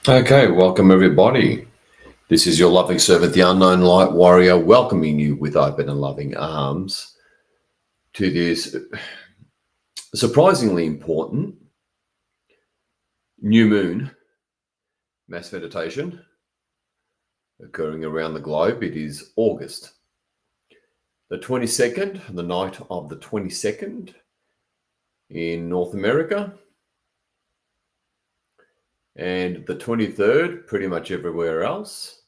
Okay, welcome everybody. This is your loving servant, the Unknown Light Warrior, welcoming you with open and loving arms to this surprisingly important new moon mass meditation occurring around the globe. It is August the 22nd, the night of the 22nd in North America, and the 23rd pretty much everywhere else.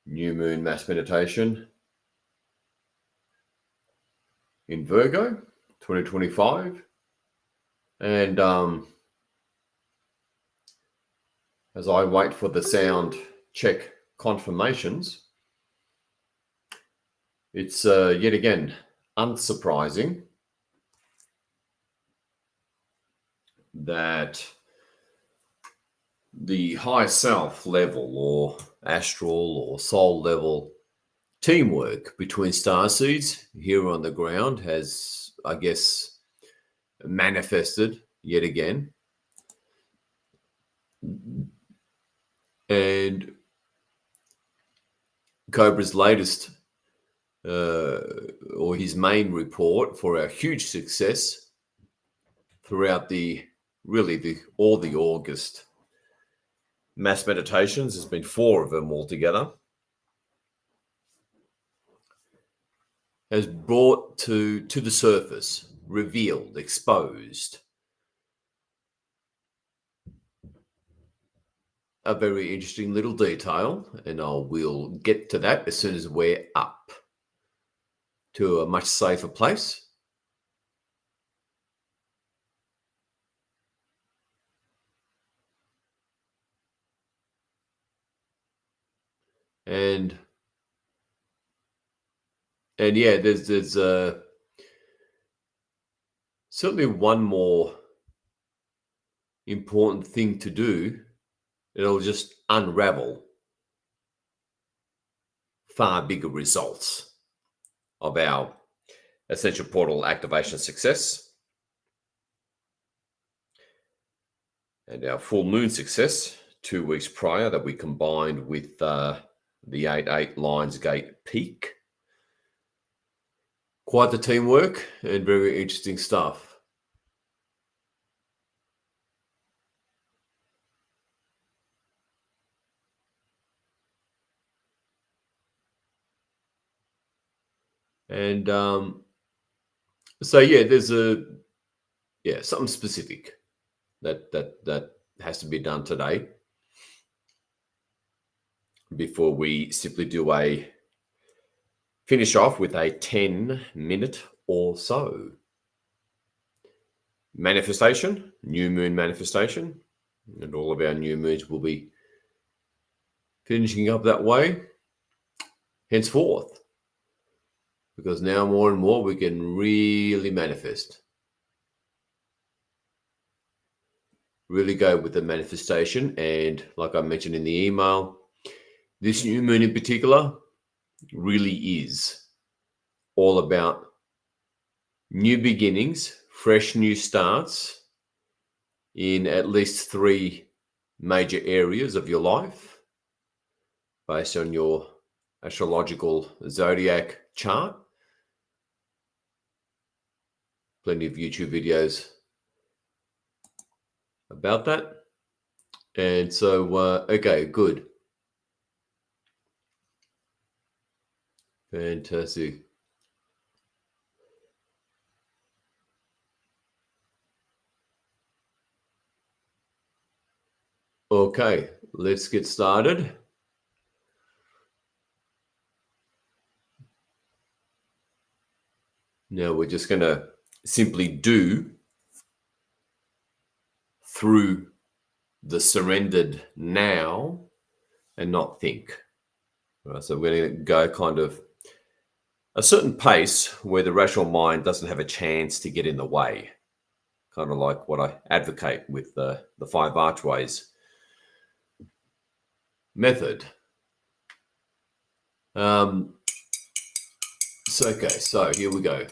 New moon mass meditation in Virgo 2025. And as I wait for the sound check confirmations, it's yet again unsurprising that the high self level or astral or soul level teamwork between starseeds here on the ground has, I guess, manifested yet again. And Cobra's latest or his main report for our huge success throughout all the August mass meditations. There's been 4 of them altogether. Has brought to the surface, revealed, exposed a very interesting little detail, and we'll get to that as soon as we're up to a much safer place. And yeah, there's certainly one more important thing to do. It'll just unravel far bigger results of our essential portal activation success and our full moon success 2 weeks prior that we combined with the 8-8 Lionsgate peak. Quite the teamwork and very interesting stuff. And so yeah, there's something specific that has to be done today before we simply do finish off with a 10-minute or so manifestation, new moon manifestation, and all of our new moons will be finishing up that way henceforth, because now more and more we can really manifest, really go with the manifestation. And like I mentioned in the email, this new moon in particular really is all about new beginnings, fresh new starts in at least 3 major areas of your life based on your astrological zodiac chart. Plenty of YouTube videos about that. And so, okay, good. Fantastic. Okay, let's get started. Now we're just going to simply do through the surrendered now and not think. Right, so we're going to go kind of a certain pace where the rational mind doesn't have a chance to get in the way, kind of like what I advocate with the 5 archways method. Okay, so here we go.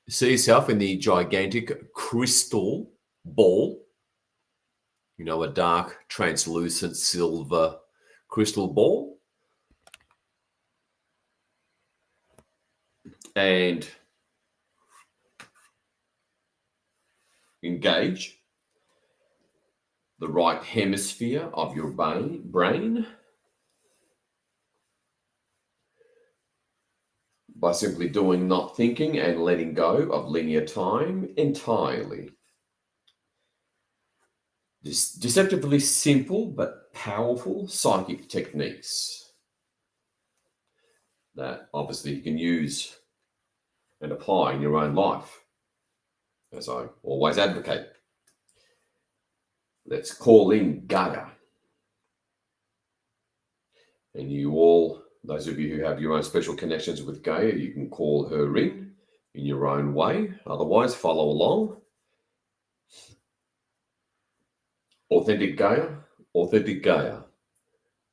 See yourself in the gigantic crystal ball. You know, a dark, translucent silver crystal ball. And engage the right hemisphere of your brain by simply doing not thinking and letting go of linear time entirely. Deceptively simple but powerful psychic techniques that obviously you can use and apply in your own life, as I always advocate. Let's call in Gaia. And you all, those of you who have your own special connections with Gaia, you can call her in your own way. Otherwise, follow along. Authentic Gaia.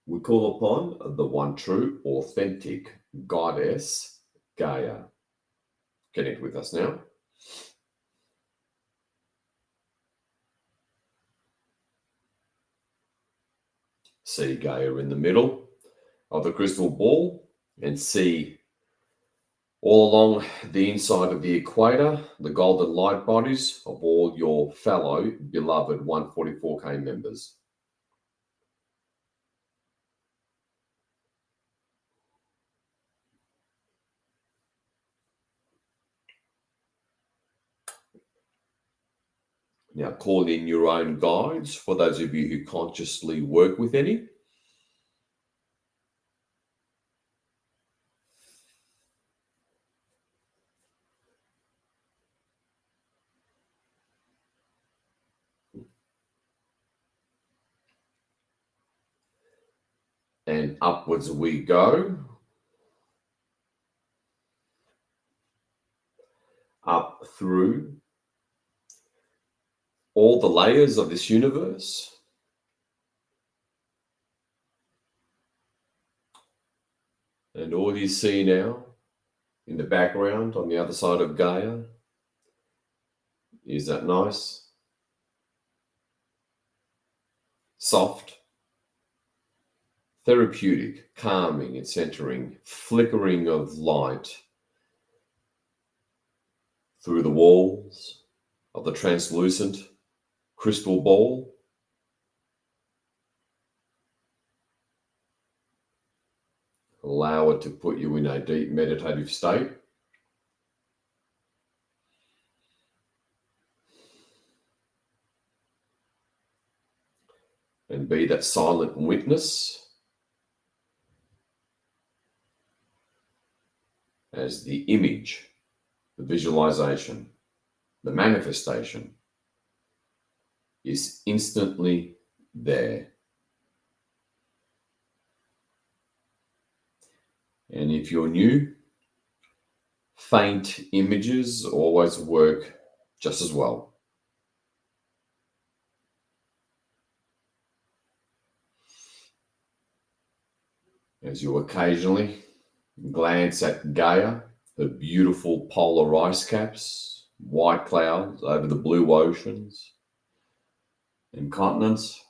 We call upon the one true, authentic goddess, Gaia. Connect with us now. See Gaia in the middle of the crystal ball and see all along the inside of the equator, the golden light bodies of all your fellow beloved 144K members. Now call in your own guides for those of you who consciously work with any. And upwards we go. Up through all the layers of this universe. And all you see now in the background on the other side of Gaia is that nice, soft, therapeutic, calming and centering, flickering of light through the walls of the translucent crystal ball. Allow it to put you in a deep meditative state. And be that silent witness as the image, the visualization, the manifestation is instantly there. And if you're new, faint images always work just as well. As you occasionally glance at Gaia, the beautiful polar ice caps, white clouds over the blue oceans and continents.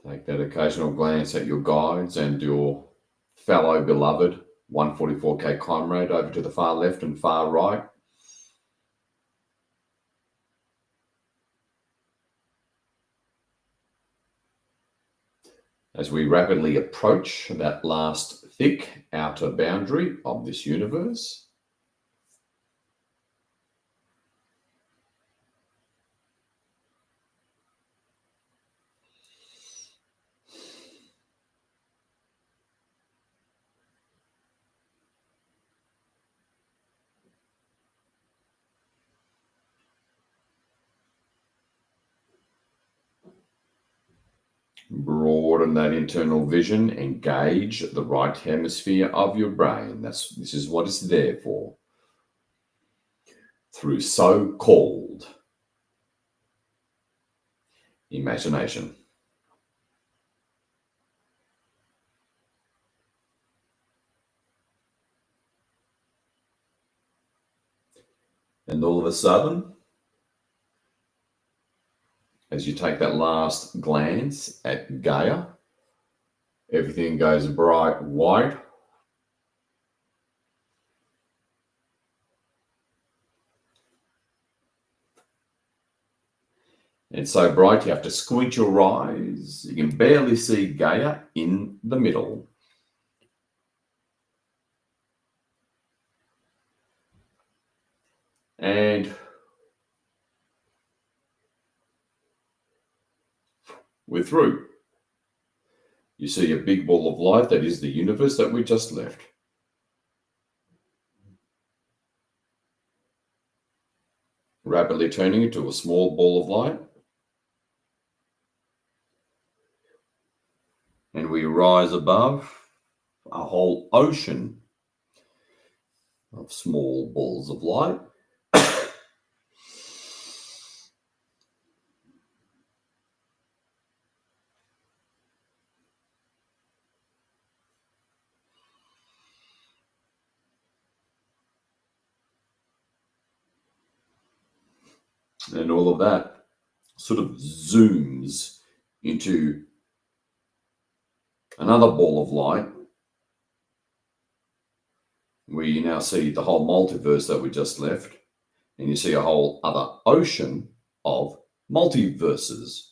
Take that occasional glance at your guides and your fellow beloved 144K comrade over to the far left and far right. As we rapidly approach that last thick outer boundary of this universe, broaden that internal vision, engage the right hemisphere of your brain. This is what it's there for. Through so-called imagination. And all of a sudden, as you take that last glance at Gaia, everything goes bright white. It's so bright you have to squint your eyes. You can barely see Gaia in the middle. And we're through. You see a big ball of light that is the universe that we just left. Rapidly turning into a small ball of light. And we rise above a whole ocean of small balls of light. And all of that sort of zooms into another ball of light, where you now see the whole multiverse that we just left, and you see a whole other ocean of multiverses.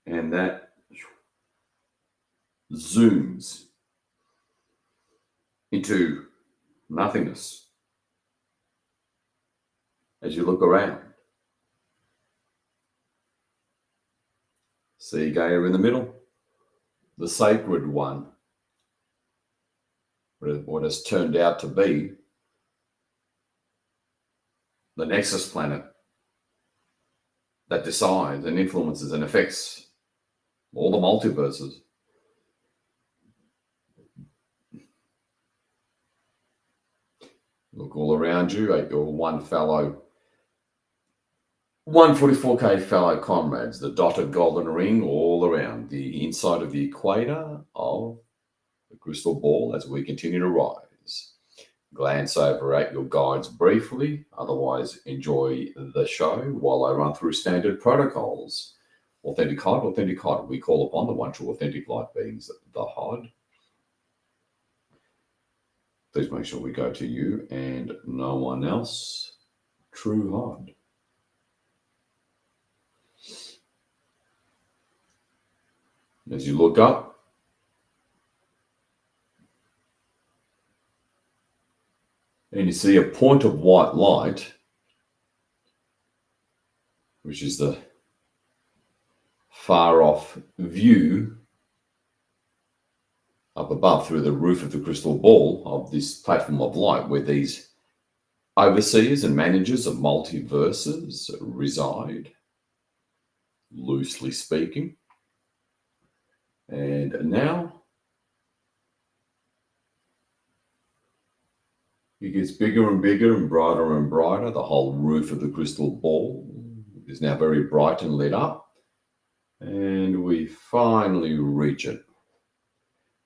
And that zooms into nothingness as you look around. See Gaia in the middle, the sacred one, what has turned out to be the nexus planet that decides and influences and affects all the multiverses. Look all around you at your 144K fellow comrades, the dotted golden ring all around the inside of the equator of the crystal ball as we continue to rise. Glance over at your guides briefly, otherwise enjoy the show while I run through standard protocols. Authentic HOD, we call upon the one true authentic light beings, the HOD. Please make sure we go to you and no one else. True HOD. As you look up, and you see a point of white light, which is the far off view up above through the roof of the crystal ball of this platform of light where these overseers and managers of multiverses reside, loosely speaking. And now it gets bigger and bigger and brighter. The whole roof of the crystal ball is now very bright and lit up. And we finally reach it.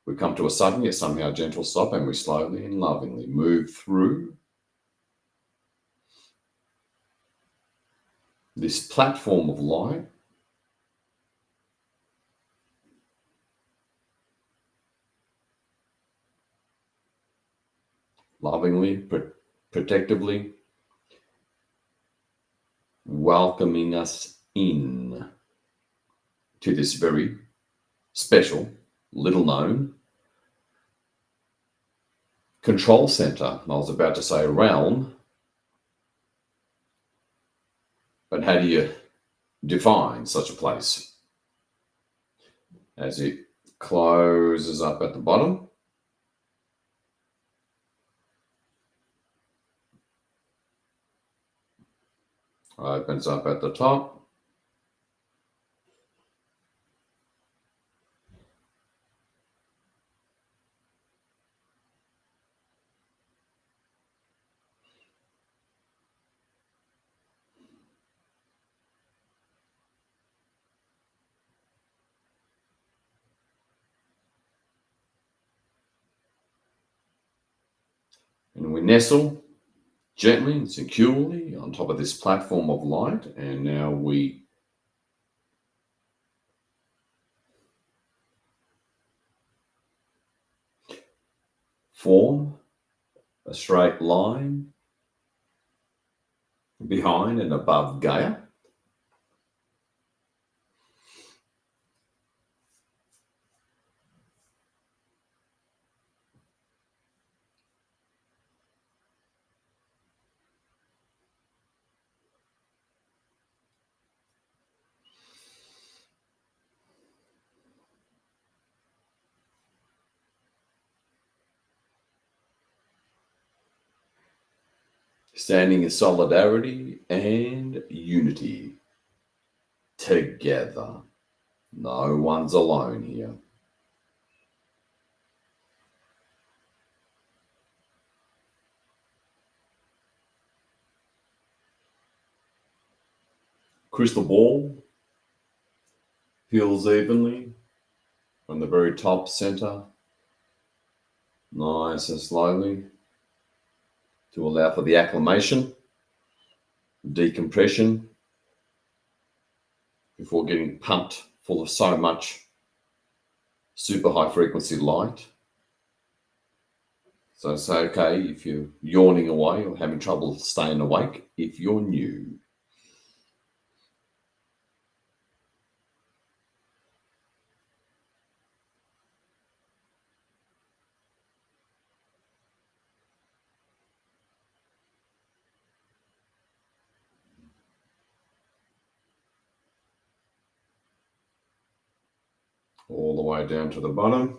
We come to a sudden yet somehow gentle stop, and we slowly and lovingly move through this platform of light. Lovingly, protectively, welcoming us in to this very special, little known control center. I was about to say realm, but how do you define such a place? As it closes up at the bottom, opens up at the top, And we nestle gently and securely on top of this platform of light. And now we form a straight line behind and above Gaia. Standing in solidarity and unity together. No one's alone here. Crystal ball fills evenly from the very top center, nice and slowly, to allow for the acclimation, decompression, before getting pumped full of so much super high frequency light. So it's okay if you're yawning away or having trouble staying awake if you're new. All the way down to the bottom.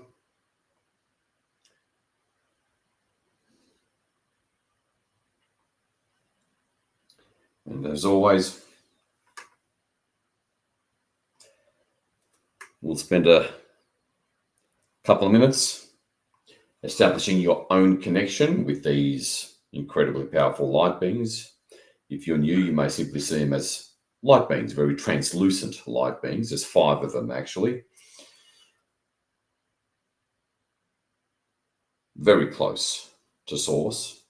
And as always, we'll spend a couple of minutes establishing your own connection with these incredibly powerful light beings. If you're new, you may simply see them as light beings, very translucent light beings. There's 5 of them actually. Very close to source,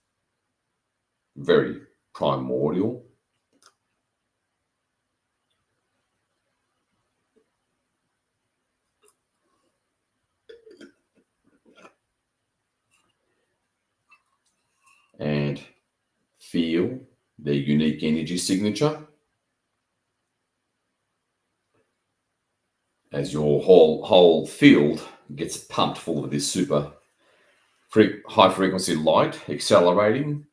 very primordial. And feel their unique energy signature as your whole field gets pumped full of this super high frequency light, accelerating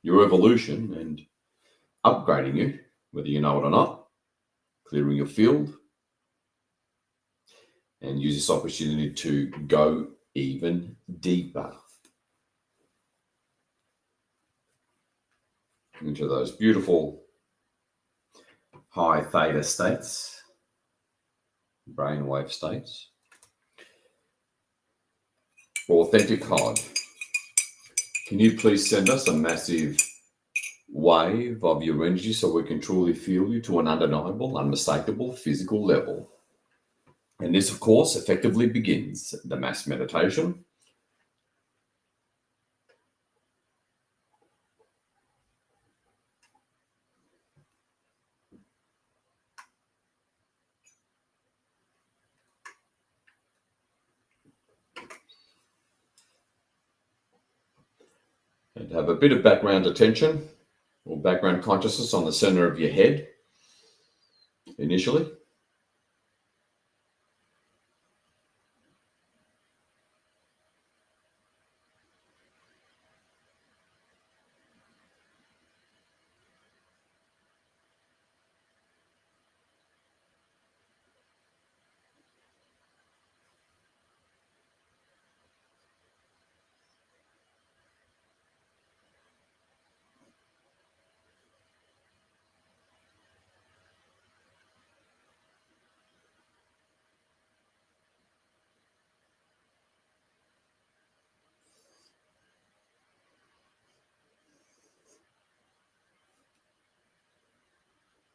your evolution and upgrading you, whether you know it or not, clearing your field, and use this opportunity to go even deeper into those beautiful high theta states, brainwave states. Authentic God, can you please send us a massive wave of your energy so we can truly feel you to an undeniable, unmistakable physical level? And this, of course, effectively begins the mass meditation. And have a bit of background attention or background consciousness on the center of your head initially.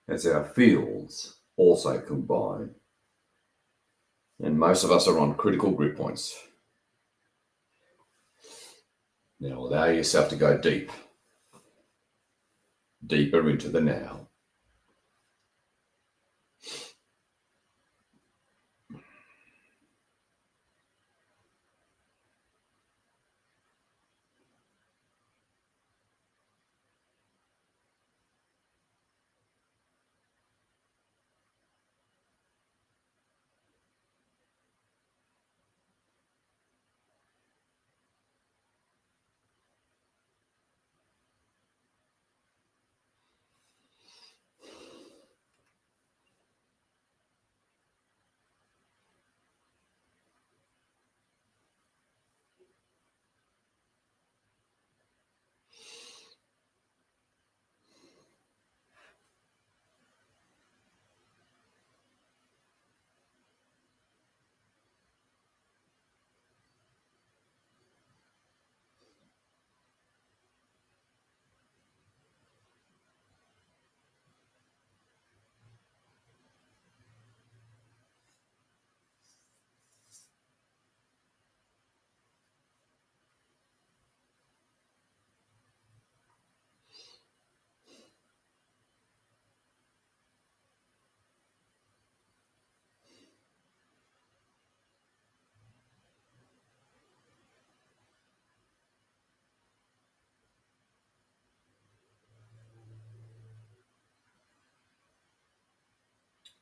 As our fields also combine. And most of us are on critical grid points. Now allow yourself to go deep, deeper into the now.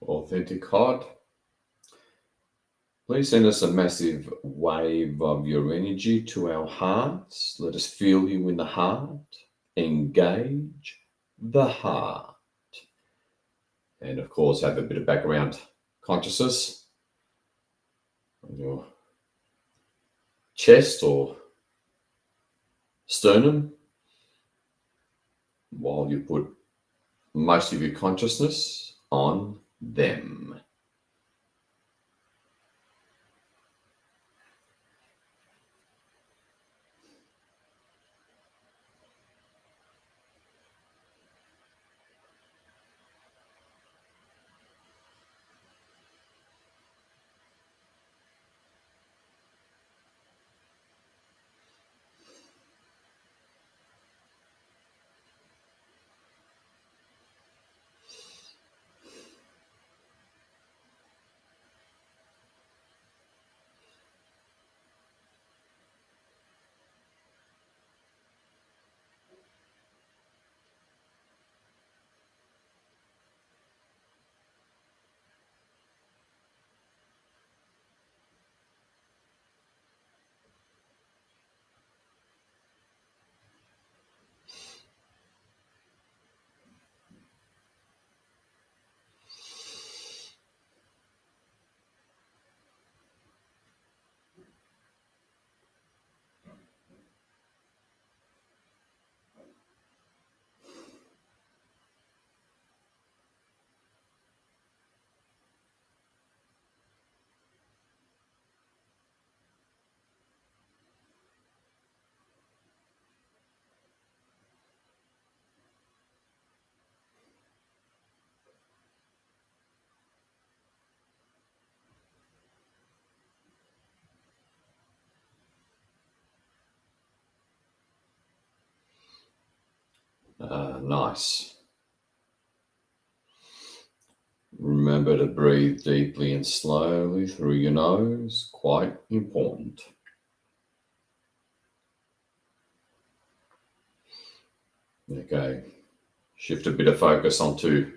Authentic heart, please send us a massive wave of your energy to our hearts. Let us feel you in the heart. Engage the heart. And of course, have a bit of background consciousness on your chest or sternum while you put most of your consciousness on them. Nice. Remember to breathe deeply and slowly through your nose, quite important. Okay, shift a bit of focus onto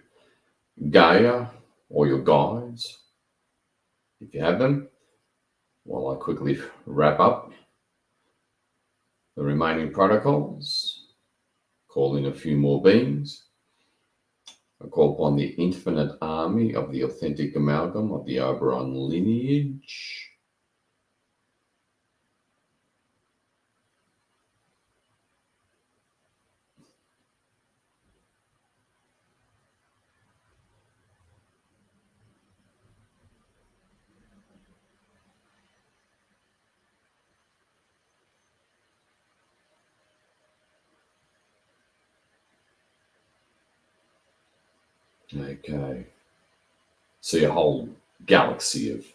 Gaia or your guides, if you have them, while I quickly wrap up the remaining protocols, call in a few more beings. I call upon the infinite army of the authentic amalgam of the Oberon lineage. Okay. See a whole galaxy of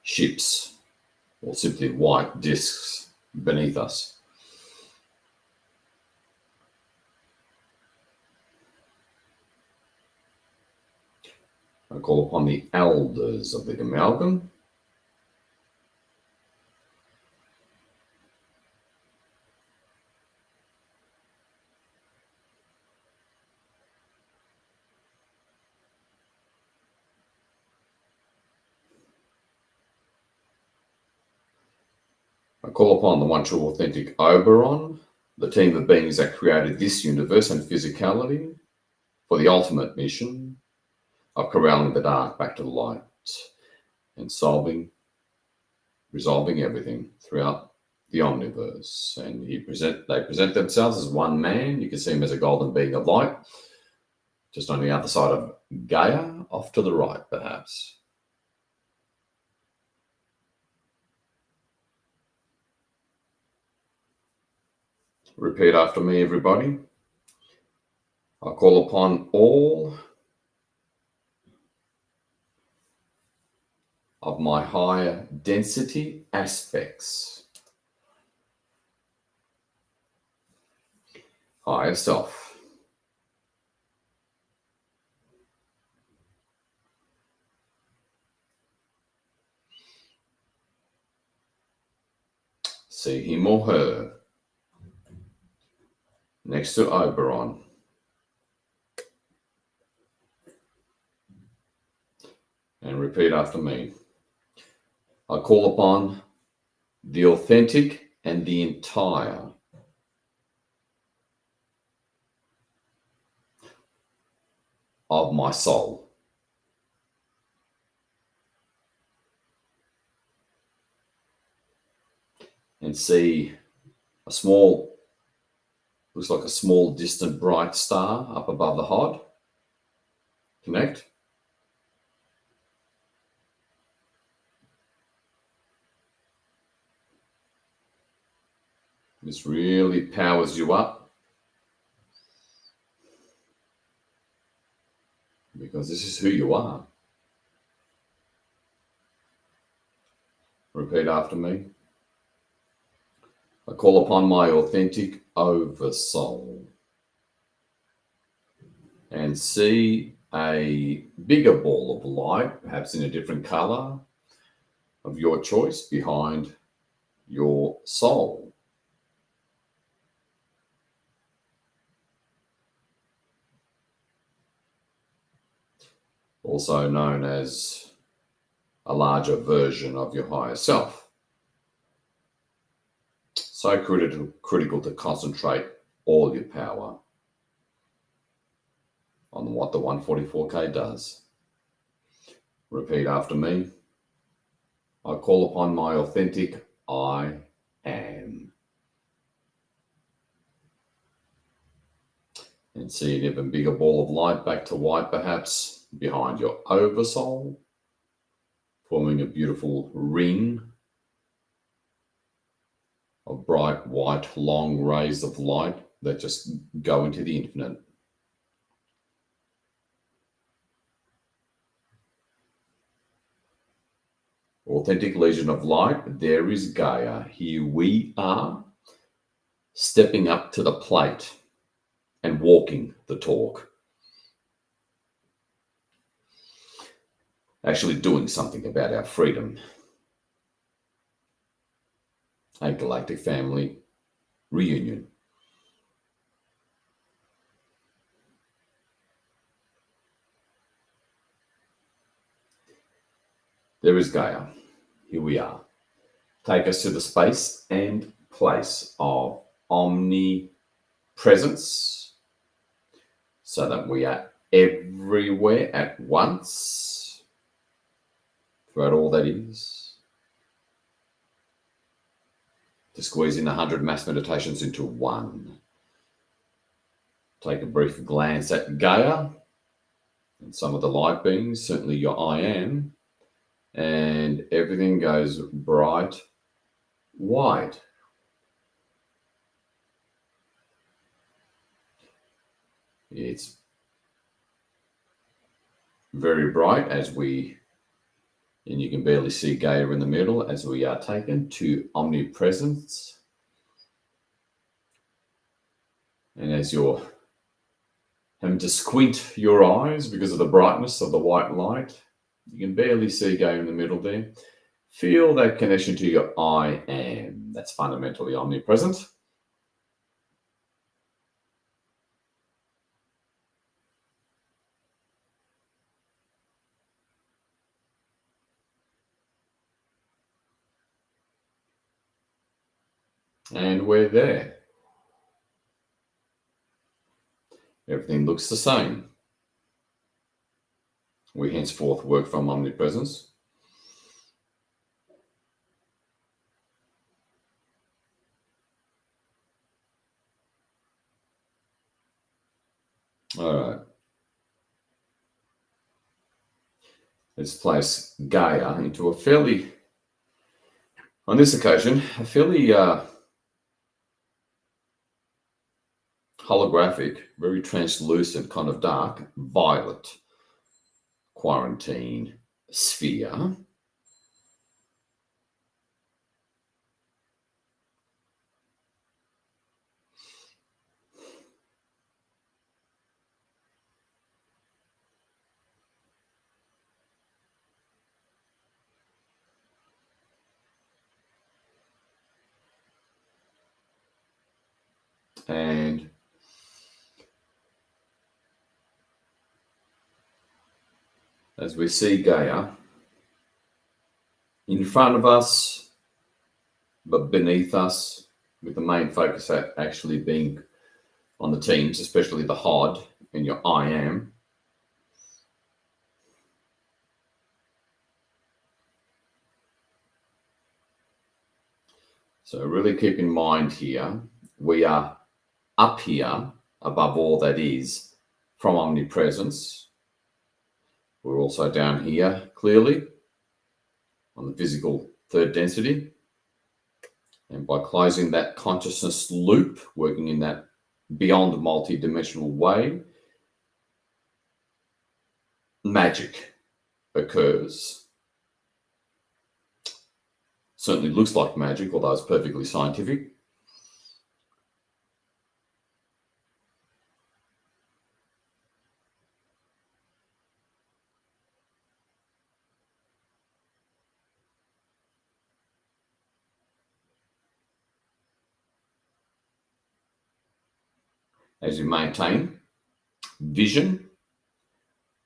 ships, or simply white discs beneath us. I call upon the elders of the amalgam. I call upon the one true authentic Oberon, the team of beings that created this universe and physicality, for the ultimate mission of corralling the dark back to the light and resolving everything throughout the omniverse. And they present themselves as one man. You can see him as a golden being of light, just on the other side of Gaia, off to the right, perhaps. Repeat after me, everybody. I call upon all of my higher density aspects, higher self, see him or her next to Oberon. And repeat after me. I call upon the authentic and the entire of my soul. And see a small, looks like a small distant bright star up above the HOD. Connect. This really powers you up, because this is who you are. Repeat after me. I call upon my authentic oversoul and see a bigger ball of light, perhaps in a different color of your choice, behind your soul. Also known as a larger version of your higher self. So critical to concentrate all your power on what the 144K does. Repeat after me. I call upon my authentic I am. And see an even bigger ball of light back to white, perhaps, behind your oversoul, forming a beautiful ring of bright white long rays of light that just go into the infinite. Authentic legion of light, there is Gaia. Here we are, stepping up to the plate and walking the talk. Actually doing something about our freedom. A galactic family reunion. There is Gaia. Here we are. Take us to the space and place of omnipresence so that we are everywhere at once throughout all that is. To squeeze in 100 mass meditations into one. Take a brief glance at Gaia and some of the light beings, certainly your I am, and everything goes bright white. It's very bright and you can barely see Gaia in the middle as we are taken to omnipresence. And as your having to squint your eyes because of the brightness of the white light. You can barely see Gaia in the middle there. Feel that connection to your I am. That's fundamentally omnipresent. And we're there. Everything looks the same. We henceforth work from omnipresence. All right. Let's place Gaia into a fairly, on this occasion, a fairly holographic, very translucent, kind of dark, violet quarantine sphere. And as we see Gaia in front of us, but beneath us, with the main focus actually being on the teams, especially the HOD and your I am. So really keep in mind here, we are up here above all that is from omnipresence. We're also down here clearly on the physical third density. And by closing that consciousness loop, working in that beyond multi-dimensional way, magic occurs. Certainly looks like magic, although it's perfectly scientific. As you maintain vision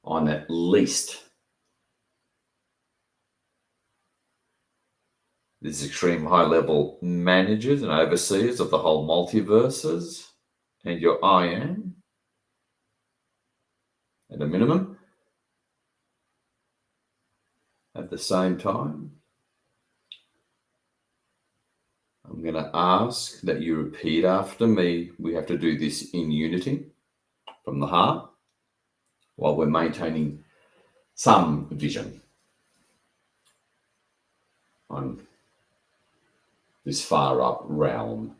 on at least these extreme high level managers and overseers of the whole multiverses and your I am at a minimum. At the same time, I'm going to ask that you repeat after me. We have to do this in unity from the heart while we're maintaining some vision on this far up realm.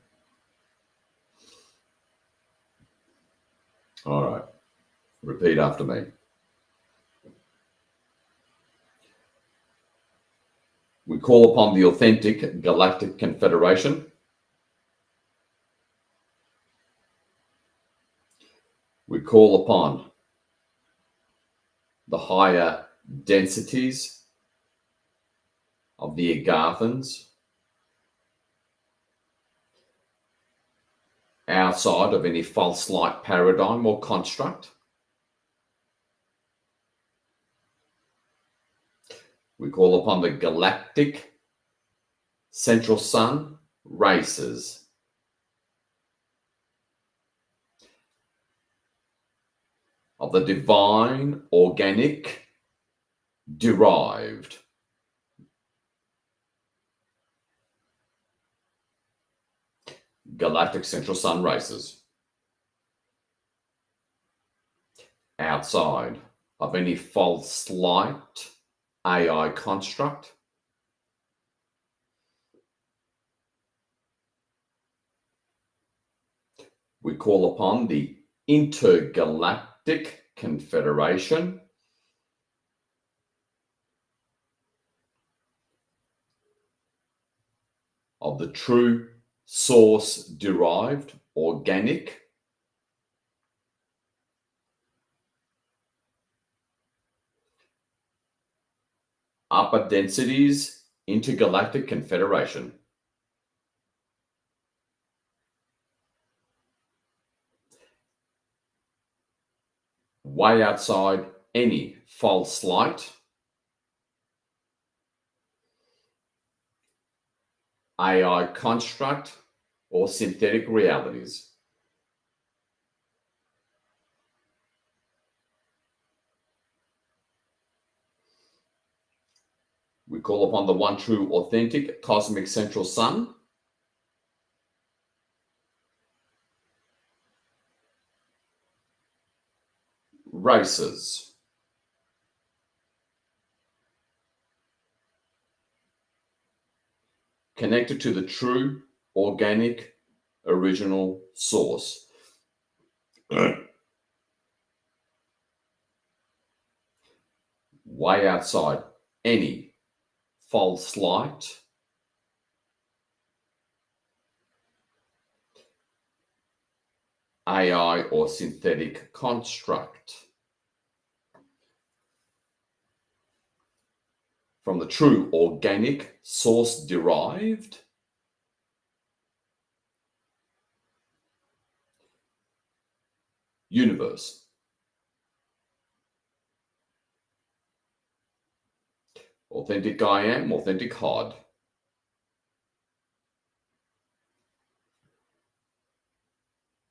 All right, repeat after me. We call upon the authentic Galactic Confederation. We call upon the higher densities of the Agathans outside of any false light paradigm or construct. We call upon the galactic central sun races. Of the divine, organic, derived. Galactic central sun races. Outside of any false light AI construct. We call upon the intergalactic confederation of the true source derived organic upper densities, intergalactic confederation. Way outside any false light, AI construct, or synthetic realities. We call upon the one true, authentic, cosmic central sun. Races. Connected to the true, organic, original source. Way outside any false light, AI or synthetic construct. From the true, organic, source derived. Universe. Authentic I am, authentic God.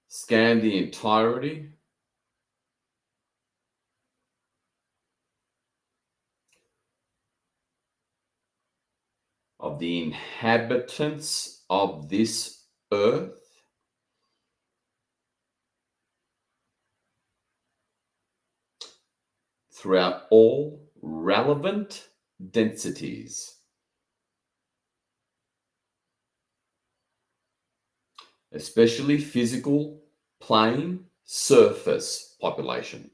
Scan the entirety of the inhabitants of this earth throughout all relevant densities, especially physical plane surface population.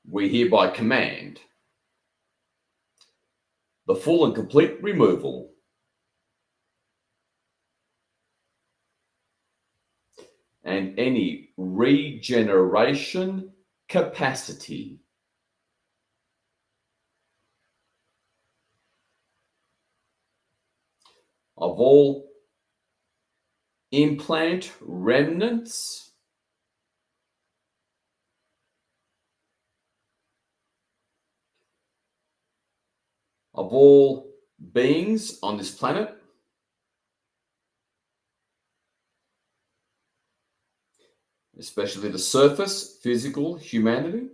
We hereby command the full and complete removal and any regeneration capacity of all implant remnants of all beings on this planet, especially the surface, physical humanity,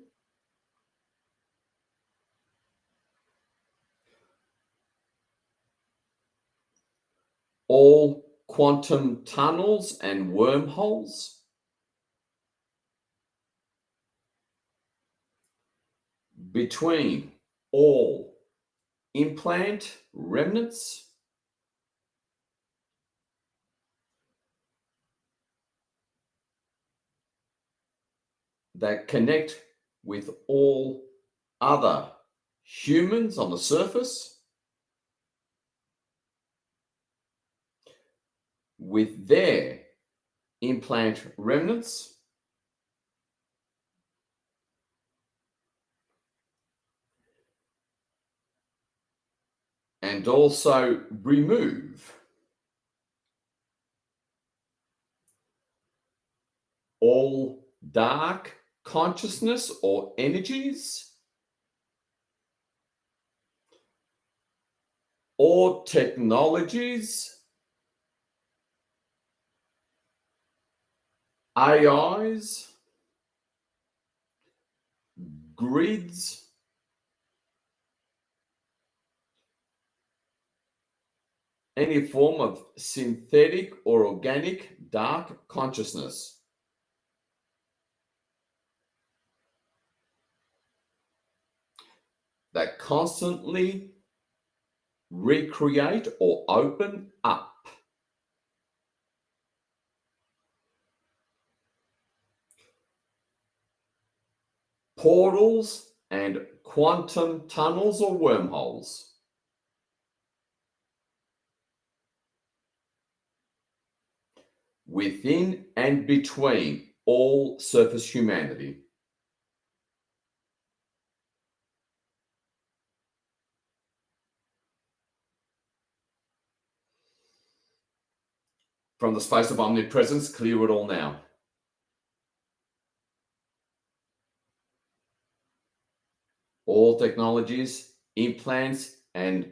all quantum tunnels and wormholes, between all implant remnants, that connect with all other humans on the surface, with their implant remnants, and also remove all dark consciousness or energies or technologies, AIs, grids, any form of synthetic or organic dark consciousness that constantly recreate or open up portals and quantum tunnels or wormholes within and between all surface humanity. From the space of omnipresence, clear it all now. All technologies, implants, and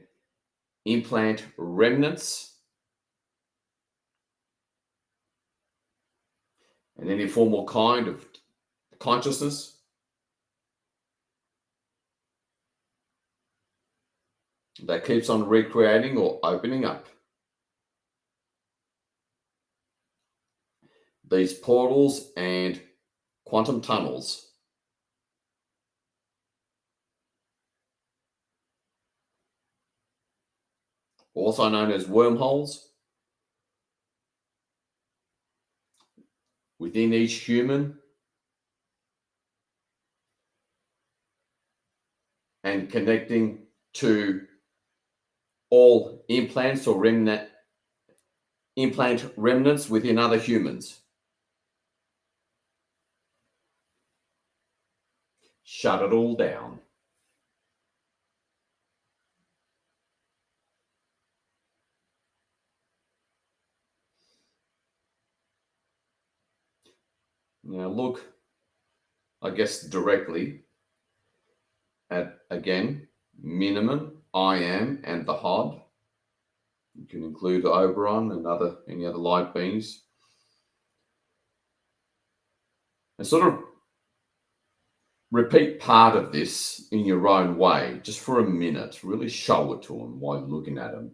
implant remnants, and any form or kind of consciousness that keeps on recreating or opening up. These portals and quantum tunnels. Also known as wormholes, within each human and connecting to all implants or implant remnants within other humans. Shut it all down. Now look, I guess, directly at, again, minimum, I am, and the HOD. You can include Oberon and any other light beings. And sort of repeat part of this in your own way, just for a minute. Really show it to them while you're looking at them.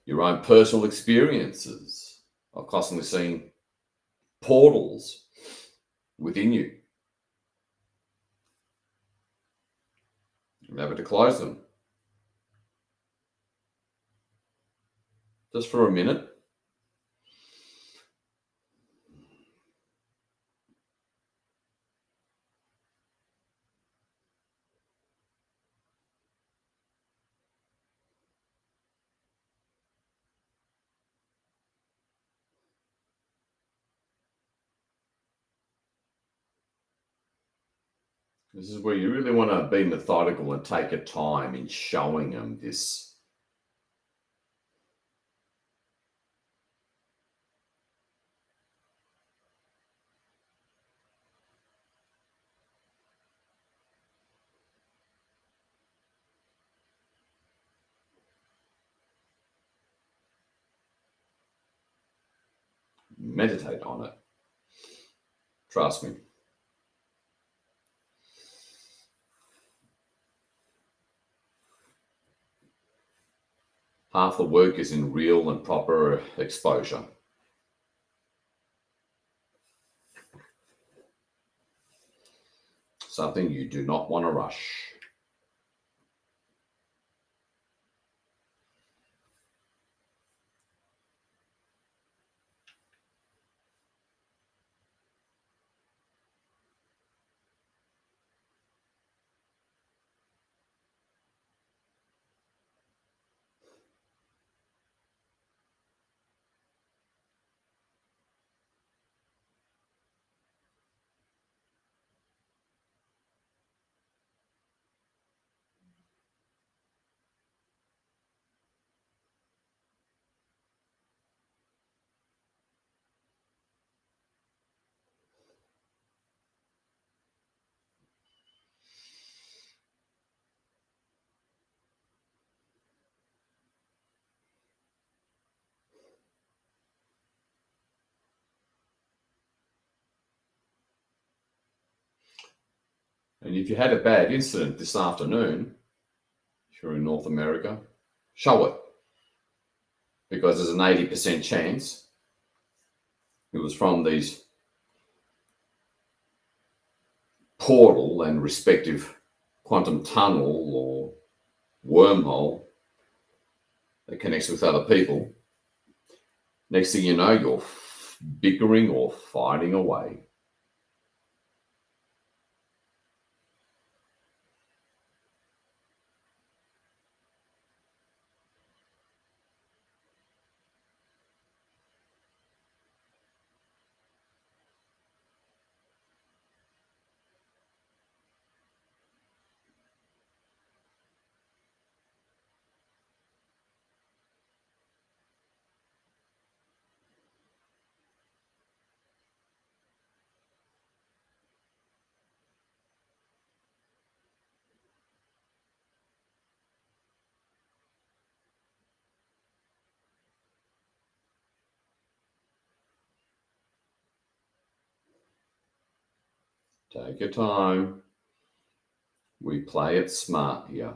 Your own personal experiences of constantly seeing portals within you. Never to close them. Just for a minute. This is where you really want to be methodical and take your time in showing them this. Meditate on it. Trust me. Half the work is in real and proper exposure. Something you do not want to rush. And if you had a bad incident this afternoon, if you're in North America, show it. Because there's an 80% chance it was from these portal and respective quantum tunnel or wormhole that connects with other people. Next thing you know, you're bickering or fighting away. Take your time. We play it smart here.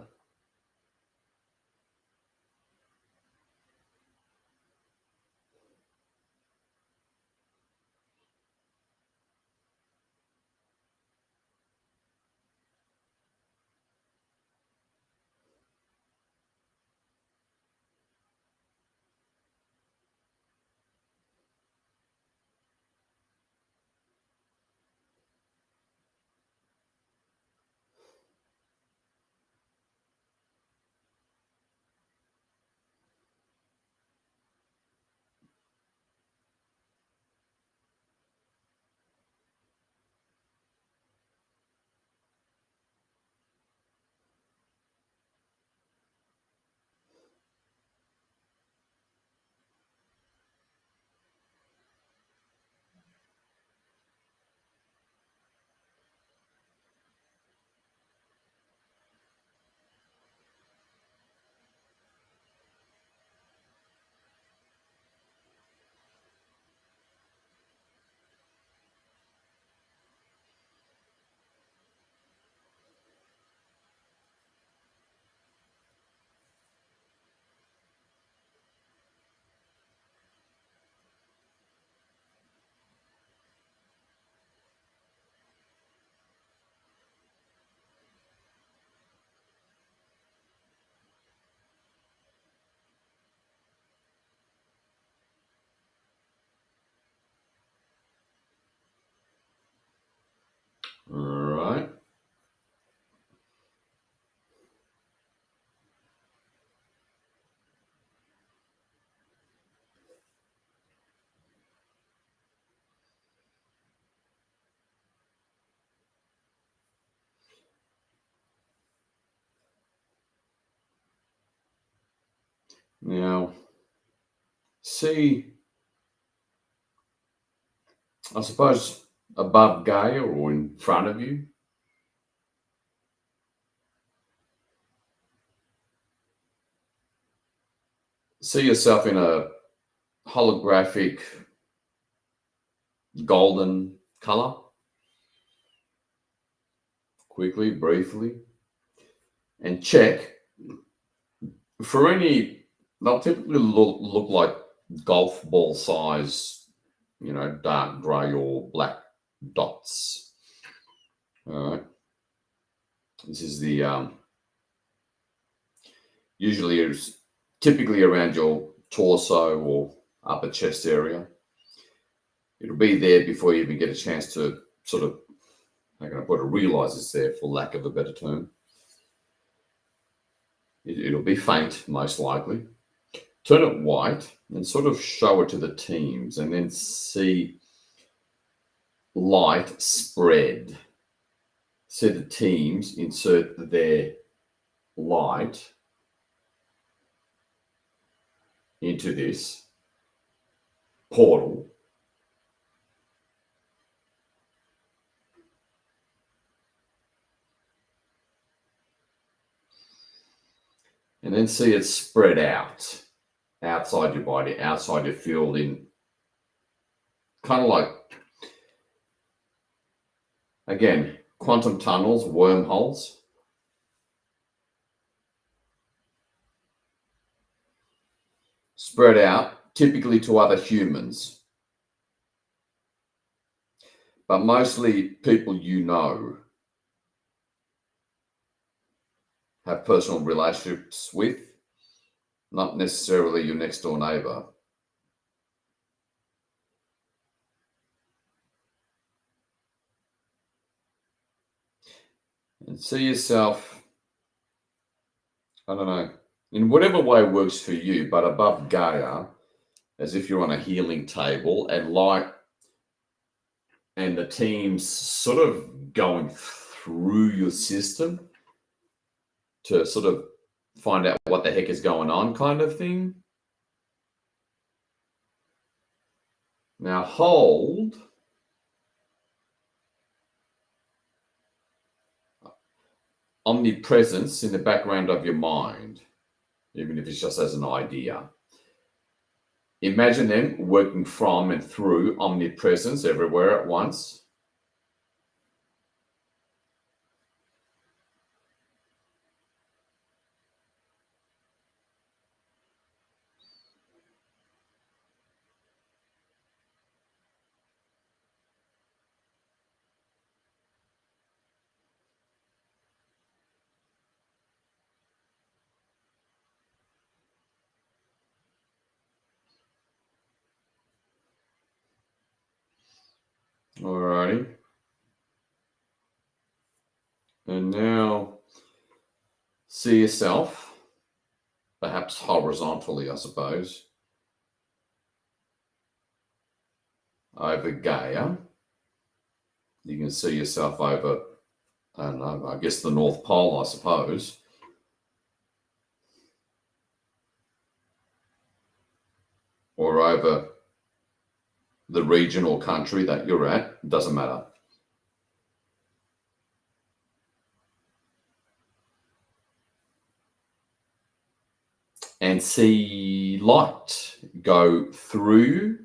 All right. Now, see, I suppose above Gaia or in front of you, see yourself in a holographic golden color. Quickly, briefly, and check for any. They'll typically look like golf ball size, dark grey or black dots. All right. This is the usually it's typically around your torso or upper chest area. It'll be there before you even get a chance to sort of, how can I put it, realize it's there, for lack of a better term. It'll be faint, most likely. Turn it white and sort of show it to the teams, and then see light spread. See the teams insert their light into this portal. And then see it spread out, outside your body, outside your field, in kind of like, again, quantum tunnels, wormholes. Spread out, typically to other humans, but mostly people you know, have personal relationships with, not necessarily your next door neighbor. And see yourself, I don't know, in whatever way works for you, but above Gaia, as if you're on a healing table, and light and the teams sort of going through your system to sort of find out what the heck is going on, kind of thing. Now hold omnipresence in the background of your mind, even if it's just as an idea. Imagine them working from and through omnipresence everywhere at once. Alrighty. And now see yourself, perhaps horizontally, I suppose, over Gaia. You can see yourself over, I don't know, I guess the North Pole, I suppose. Or over the region or country that you're at. It doesn't matter. And see light go through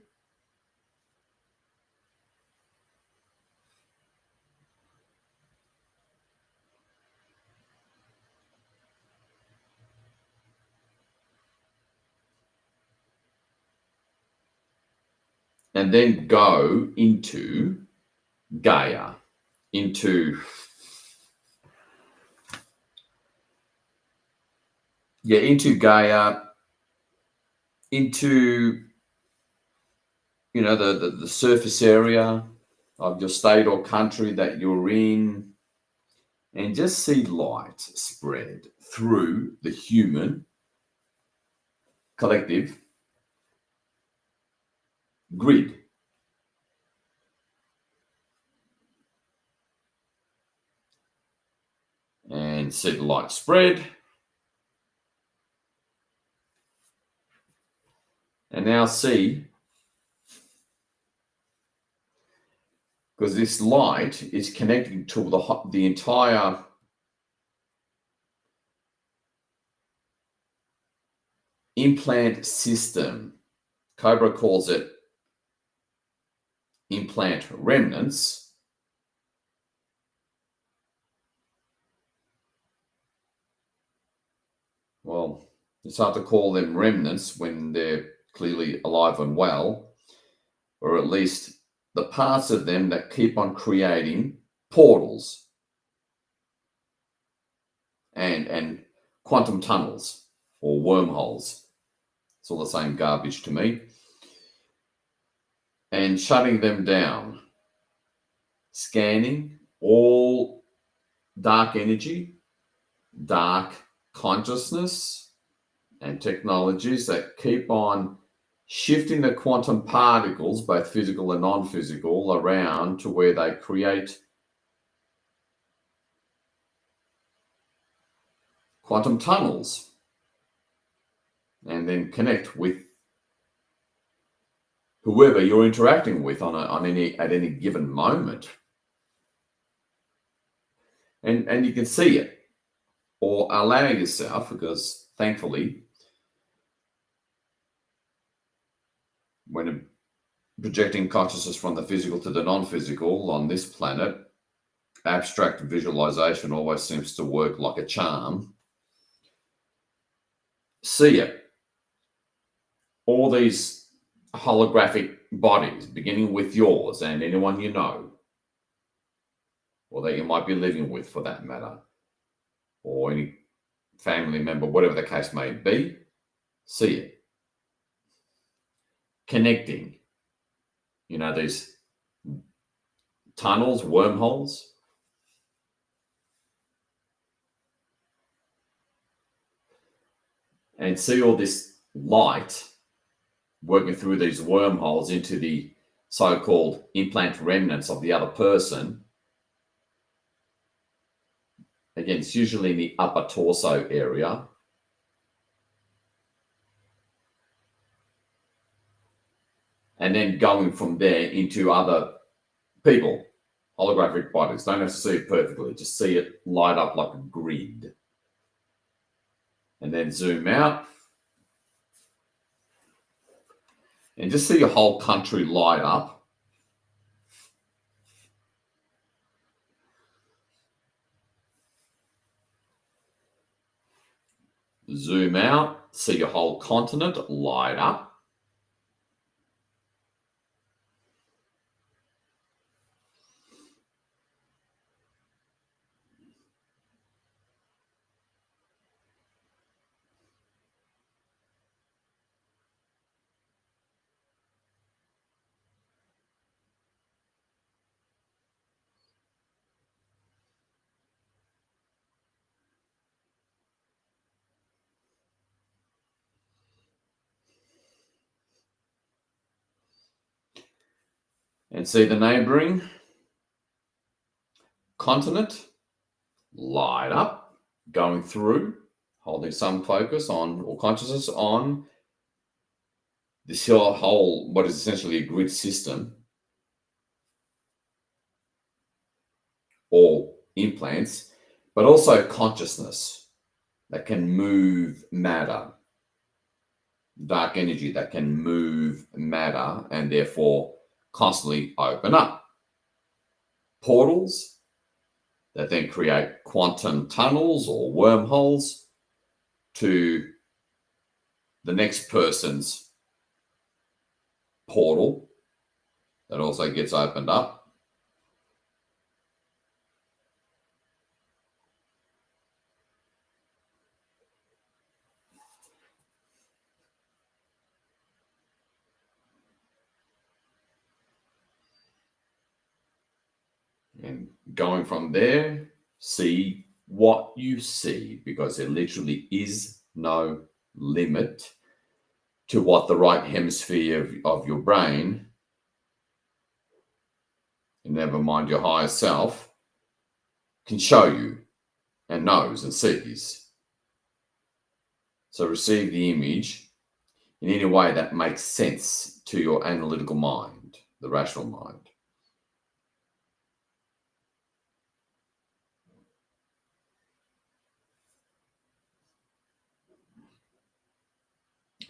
and then go into Gaia, into Gaia, into the surface area of your state or country that you're in, and just see light spread through the human collective grid. And see the light spread. And now see, because this light is connecting to the entire implant system. Cobra calls it implant remnants. Well, it's hard to call them remnants when they're clearly alive and well, or at least the parts of them that keep on creating portals and quantum tunnels or wormholes. It's all the same garbage to me. And shutting them down, scanning all dark energy, dark consciousness, and technologies that keep on shifting the quantum particles, both physical and non-physical, around to where they create quantum tunnels and then connect with whoever you're interacting with at any given moment. And you can see it, or allow yourself, because thankfully, when projecting consciousness from the physical to the non-physical on this planet, abstract visualization always seems to work like a charm. See it. All these holographic bodies, beginning with yours and anyone you know, or that you might be living with for that matter, or any family member, whatever the case may be, see it. Connecting, these tunnels, wormholes. And see all this light working through these wormholes into the so-called implant remnants of the other person. Again, it's usually in the upper torso area. And then going from there into other people, holographic bodies. Don't have to see it perfectly, just see it light up like a grid. And then zoom out. And just see your whole country light up. Zoom out, see your whole continent light up. And see the neighboring continent light up, going through, holding some focus on or consciousness on this whole, what is essentially a grid system or implants, but also consciousness that can move matter, dark energy that can move matter and therefore constantly open up portals that then create quantum tunnels or wormholes to the next person's portal that also gets opened up. And going from there, see what you see, because there literally is no limit to what the right hemisphere of your brain, and never mind your higher self, can show you and knows and sees. So receive the image in any way that makes sense to your analytical mind, the rational mind.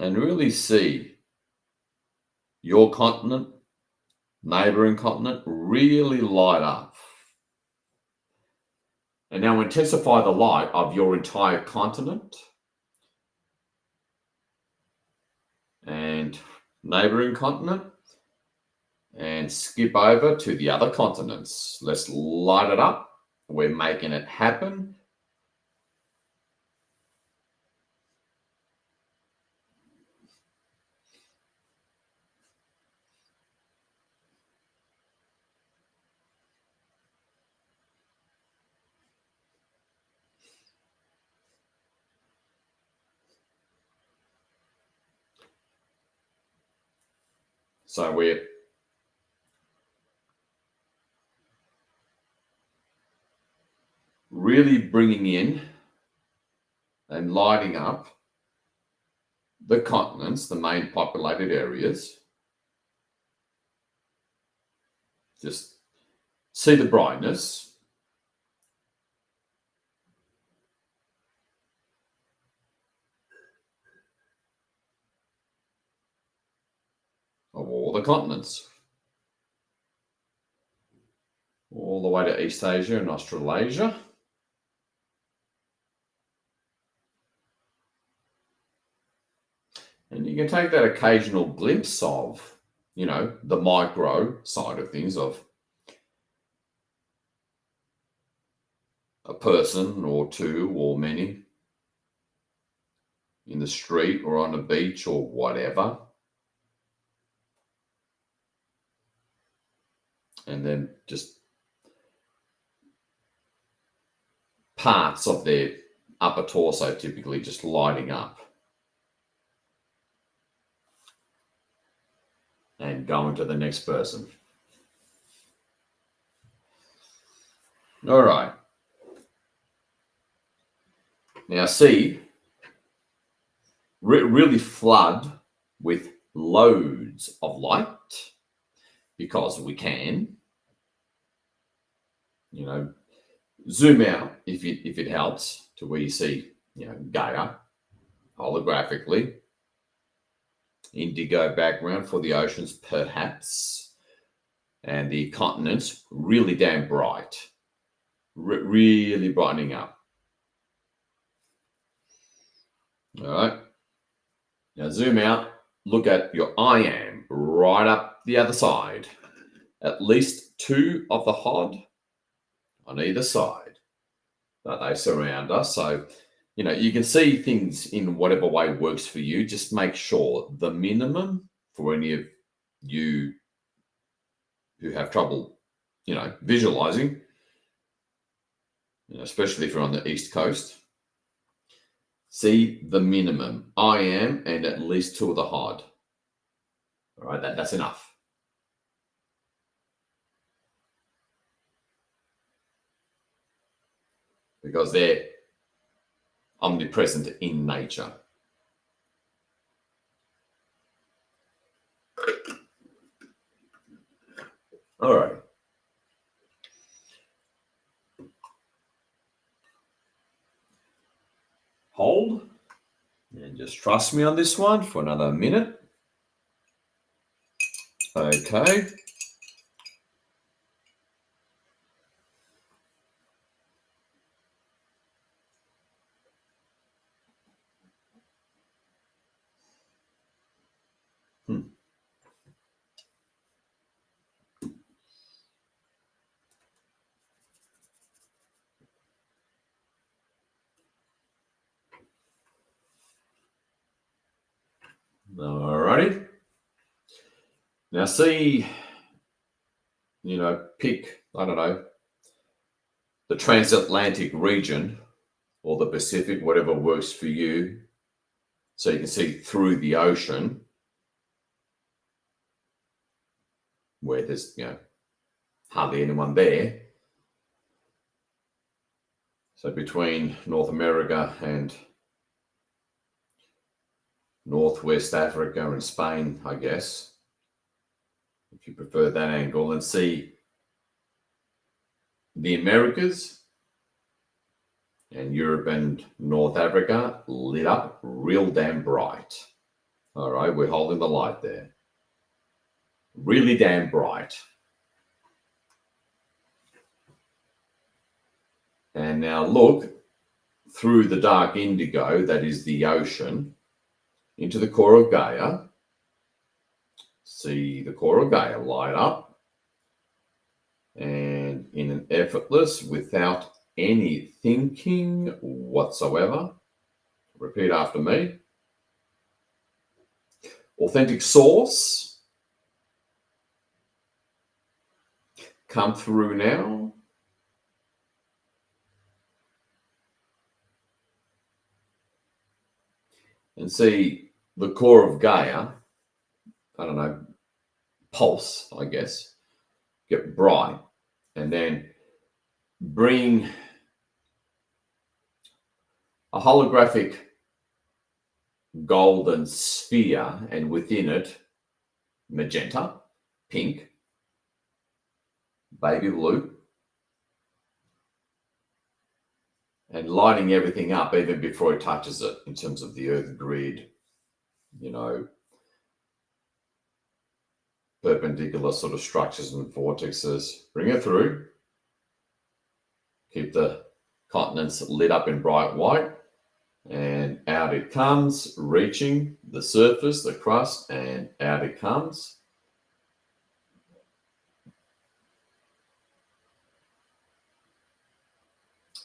And really see your continent, neighboring continent, really light up. And now intensify the light of your entire continent and neighboring continent, and skip over to the other continents. Let's light it up. We're making it happen. So we're really bringing in and lighting up the continents, the main populated areas. Just see the brightness. Of all the continents, all the way to East Asia and Australasia. And you can take that occasional glimpse of, the micro side of things, of a person or two or many in the street or on a beach or whatever. And then just parts of their upper torso typically just lighting up. And going to the next person. All right. Now see, really flood with loads of light, because we can. Zoom out if it helps to where you see, Gaia holographically. Indigo background for the oceans, perhaps, and the continents really damn bright, really brightening up. All right. Now zoom out, look at your I am right up the other side. At least two of the HOD on either side that they surround us. So, you can see things in whatever way works for you. Just make sure the minimum for any of you who have trouble, visualizing, especially if you're on the East Coast, see the minimum. I am and at least two of the HOD. All right, that's enough. because they're omnipresent in nature. All right. Hold and just trust me on this one for another minute. Okay. All righty. Now see, pick, I don't know, the transatlantic region or the Pacific, whatever works for you, so you can see through the ocean where there's, hardly anyone there. So between North America and Northwest Africa and Spain, I guess, if you prefer that angle, and see the Americas and Europe and North Africa lit up real damn bright. All right, we're holding the light there. Really damn bright. And now look through the dark indigo, that is the ocean, into the core of Gaia. See the core of Gaia light up. And in an effortless, without any thinking whatsoever, repeat after me. Authentic source, come through now. And see the core of Gaia, I don't know, pulse, I guess, get bright. And then bring a holographic golden sphere, and within it, magenta, pink, baby blue, and lighting everything up even before it touches it in terms of the earth grid, perpendicular sort of structures and vortexes. Bring it through. Keep the continents lit up in bright white. And out it comes, reaching the surface, the crust, and out it comes.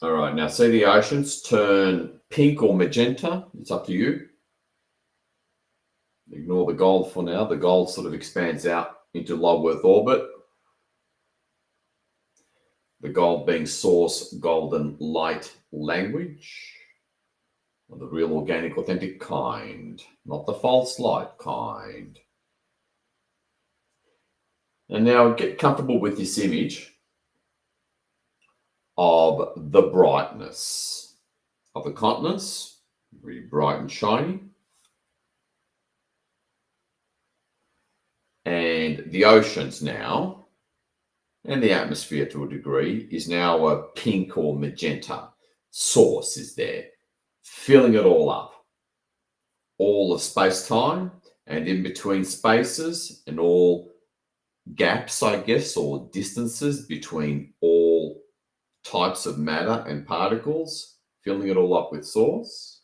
All right, now see the oceans turn pink or magenta. It's up to you. Ignore the gold for now. The gold sort of expands out into low Earth orbit. The gold being source, golden light language. Of the real, organic, authentic kind, not the false light kind. And now get comfortable with this image of the brightness of the continents, really bright and shiny. And the oceans now, and the atmosphere to a degree, is now a pink or magenta. Source is there, filling it all up. All of space-time and in between spaces and all gaps, I guess, or distances between all types of matter and particles, filling it all up with source.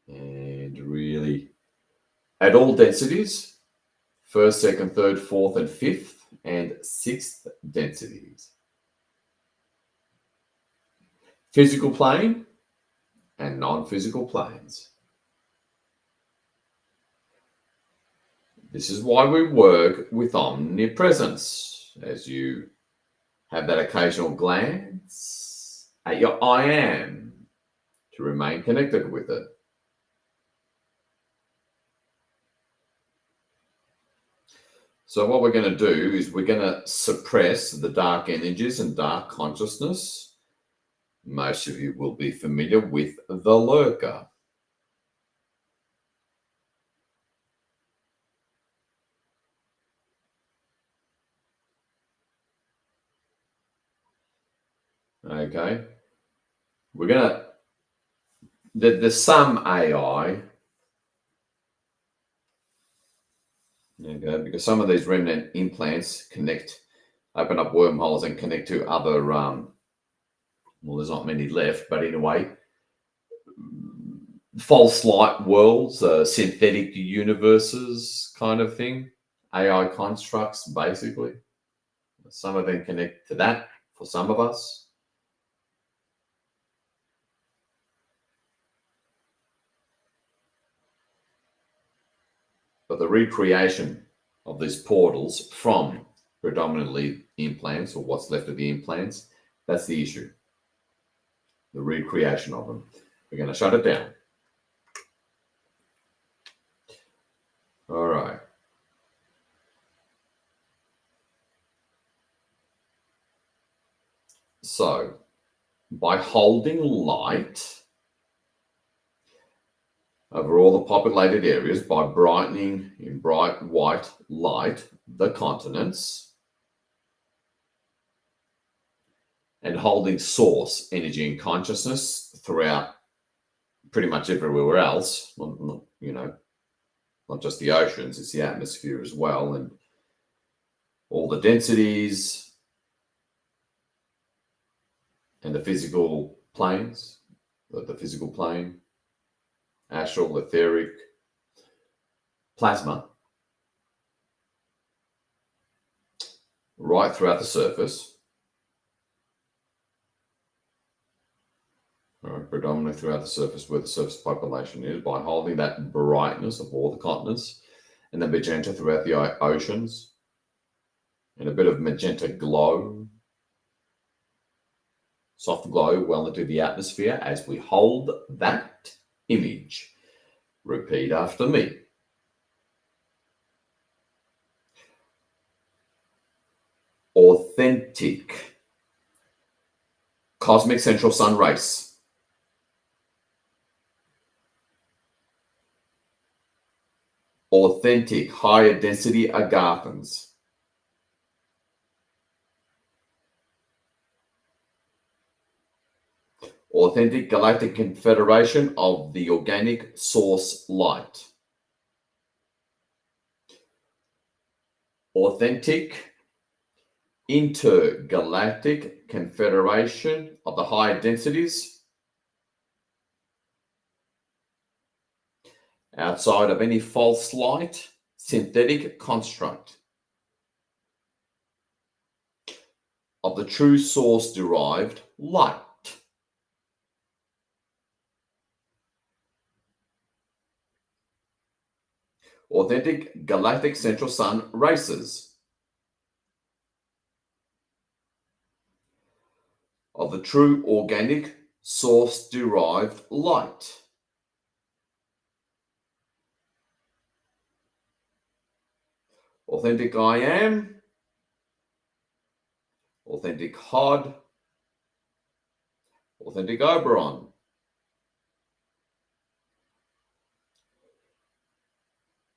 And really, at all densities, first, second, third, fourth, and fifth, and sixth densities. Physical plane and non-physical planes. This is why we work with omnipresence, as you have that occasional glance at your I am to remain connected with it. So what we're going to do is we're going to suppress the dark energies and dark consciousness Most of you will be familiar with the lurker. Okay. We're going to, there's some AI, okay, because some of these remnant implants open up wormholes and connect to other, well, there's not many left, but in a way, false light worlds, synthetic universes kind of thing, AI constructs, basically. Some of them connect to that for some of us. But the recreation of these portals from predominantly implants, or what's left of the implants, that's the issue. The recreation of them. We're going to shut it down. All right. So, by holding light over all the populated areas, by brightening in bright white light the continents, and holding source energy and consciousness throughout pretty much everywhere else, not just the oceans, it's the atmosphere as well, and all the densities and the physical planes, the physical plane, astral, etheric, plasma, right throughout the surface, predominantly throughout the surface where the surface population is, by holding that brightness of all the continents, and the magenta throughout the oceans, and a bit of magenta glow, soft glow well into the atmosphere as we hold that image. Repeat after me. Authentic cosmic central sun race. Authentic higher density agathans. Authentic galactic confederation of the organic source light. Authentic intergalactic confederation of the higher densities outside of any false light synthetic construct of the true source derived light. Authentic galactic central sun races of the true organic source derived light. Authentic I am, authentic Hod, authentic Oberon.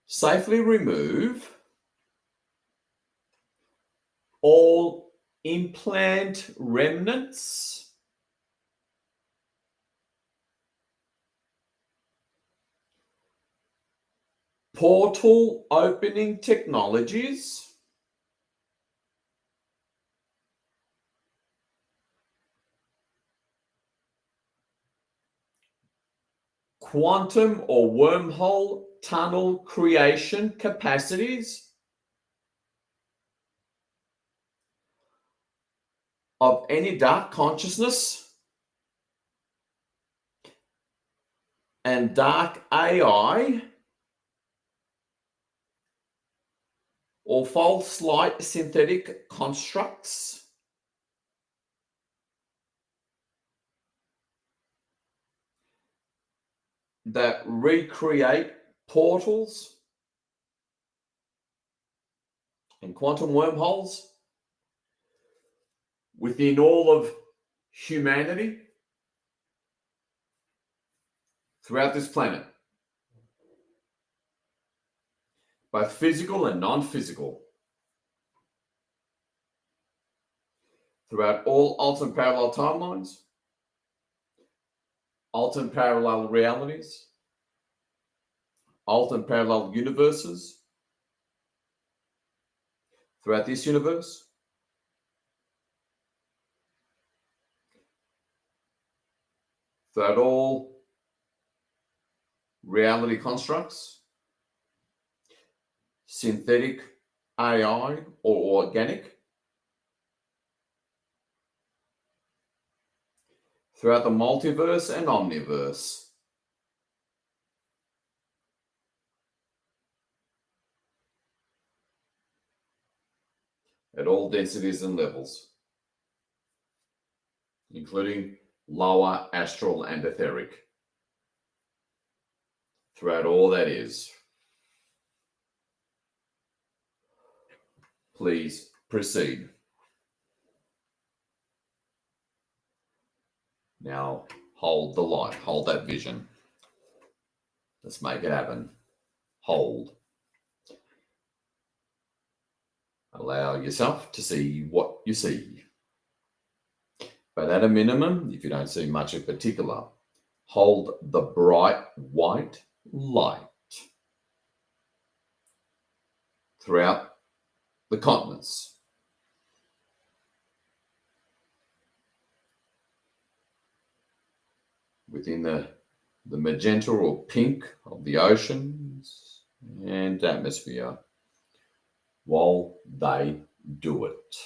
Safely remove all implant remnants, portal opening technologies, quantum or wormhole tunnel creation capacities of any dark consciousness and dark AI or false light synthetic constructs that recreate portals and quantum wormholes within all of humanity throughout this planet, both physical and non-physical, throughout all alternate parallel timelines, alternate parallel realities, alternate parallel universes, throughout this universe, throughout all reality constructs, synthetic, AI, or organic, throughout the multiverse and omniverse, at all densities and levels, including lower astral and etheric, throughout all that is. Please proceed. Now hold the light, hold that vision. Let's make it happen. Hold. Allow yourself to see what you see. But at a minimum, if you don't see much in particular, hold the bright white light throughout the continents. Within the magenta or pink of the oceans and atmosphere while they do it.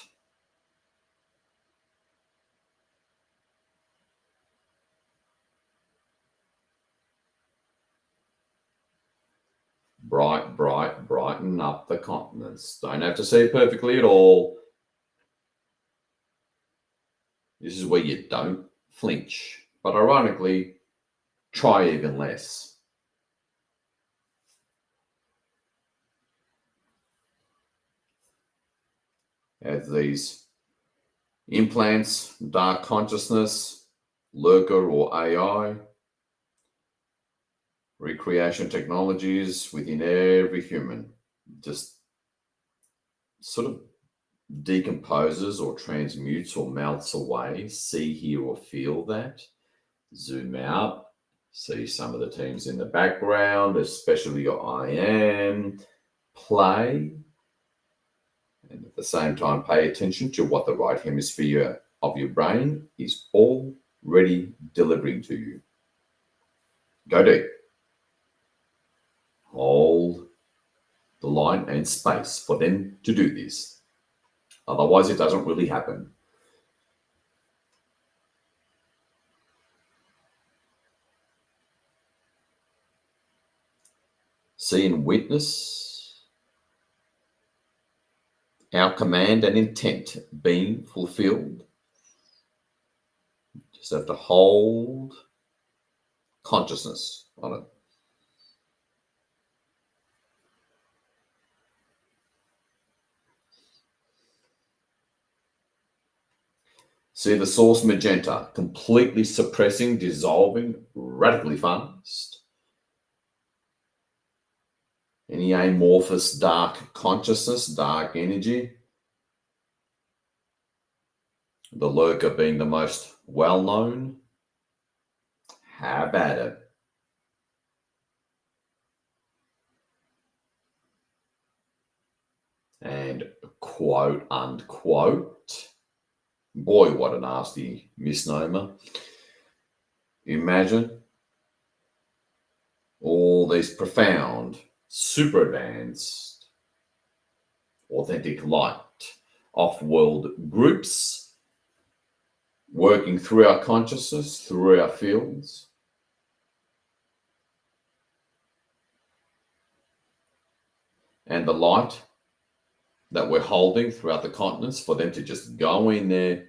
Brighten up the continents. Don't have to see it perfectly at all. This is where you don't flinch. But ironically, try even less. As these implants, dark consciousness, lurker or AI, recreation technologies within every human just sort of decomposes or transmutes or melts away. See, hear, or feel that. Zoom out. See some of the teams in the background, especially your I am. Play. And at the same time, pay attention to what the right hemisphere of your brain is already delivering to you. Go deep. Hold the line and space for them to do this. Otherwise, it doesn't really happen. See and witness our command and intent being fulfilled. Just have to hold consciousness on it. See the source magenta completely suppressing, dissolving radically fast. Any amorphous dark consciousness, dark energy. The lurker being the most well-known. Have at it. And quote unquote, boy, what a nasty misnomer. Imagine all these profound, super advanced, authentic light off-world groups working through our consciousness, through our fields. And the light that we're holding throughout the continents for them to just go in there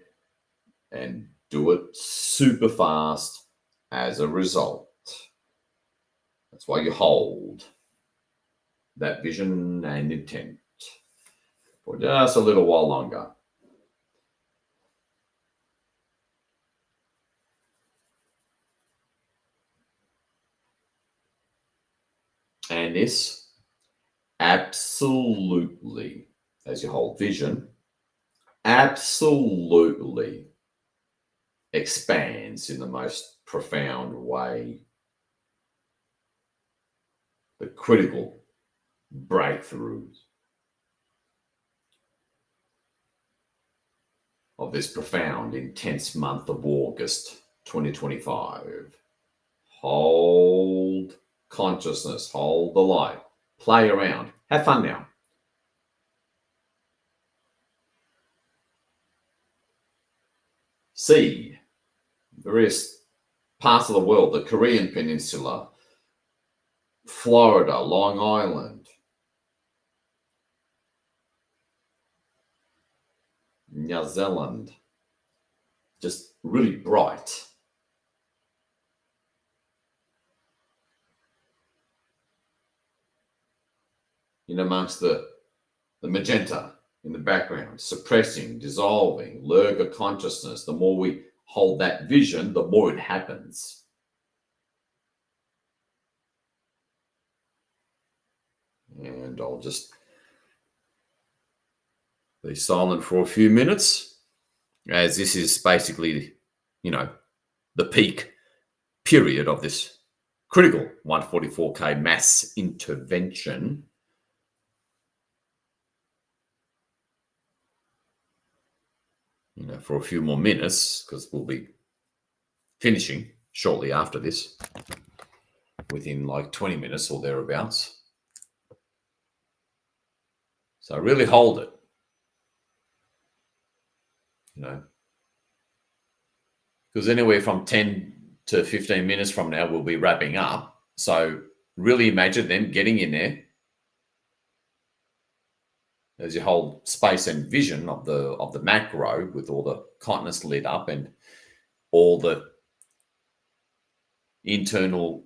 and do it super fast as a result. That's why you hold that vision and intent for just a little while longer. understand this, absolutely, as your whole vision, absolutely expands in the most profound way. The critical breakthroughs of this profound, intense month of August 2025. Hold consciousness, hold the light, play around, have fun now. See various parts of the world, the Korean Peninsula, Florida, Long Island, New Zealand, just really bright. In amongst the magenta in the background, suppressing, dissolving, lurker consciousness. The more we hold that vision, the more it happens. And I'll just be silent for a few minutes, as this is basically, the peak period of this critical 144K mass intervention. For a few more minutes, because we'll be finishing shortly after this, within like 20 minutes or thereabouts. So really hold it, because anywhere from 10 to 15 minutes from now, we'll be wrapping up. So really imagine them getting in there as you hold space and vision of the macro, with all the continents lit up and all the internal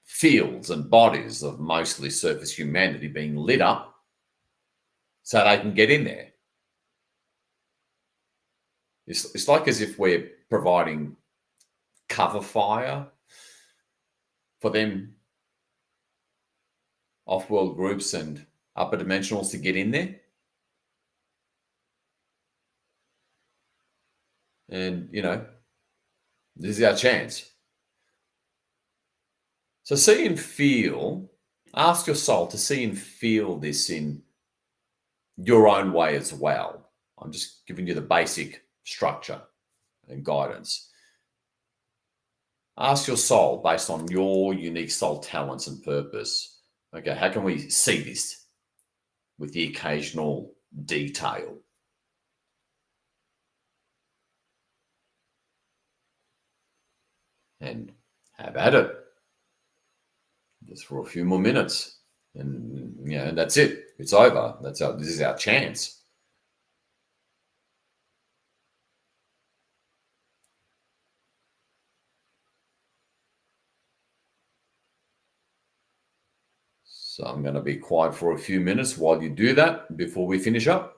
fields and bodies of mostly surface humanity being lit up, so they can get in there. It's like as if we're providing cover fire for them off-world groups and upper dimensionals to get in there. And, this is our chance. So see and feel, ask your soul to see and feel this in your own way as well. I'm just giving you the basic structure and guidance. Ask your soul, based on your unique soul talents and purpose, okay, how can we see this with the occasional detail? And have at it. Just for a few more minutes. And, that's it. It's over. This is our chance. So I'm going to be quiet for a few minutes while you do that before we finish up.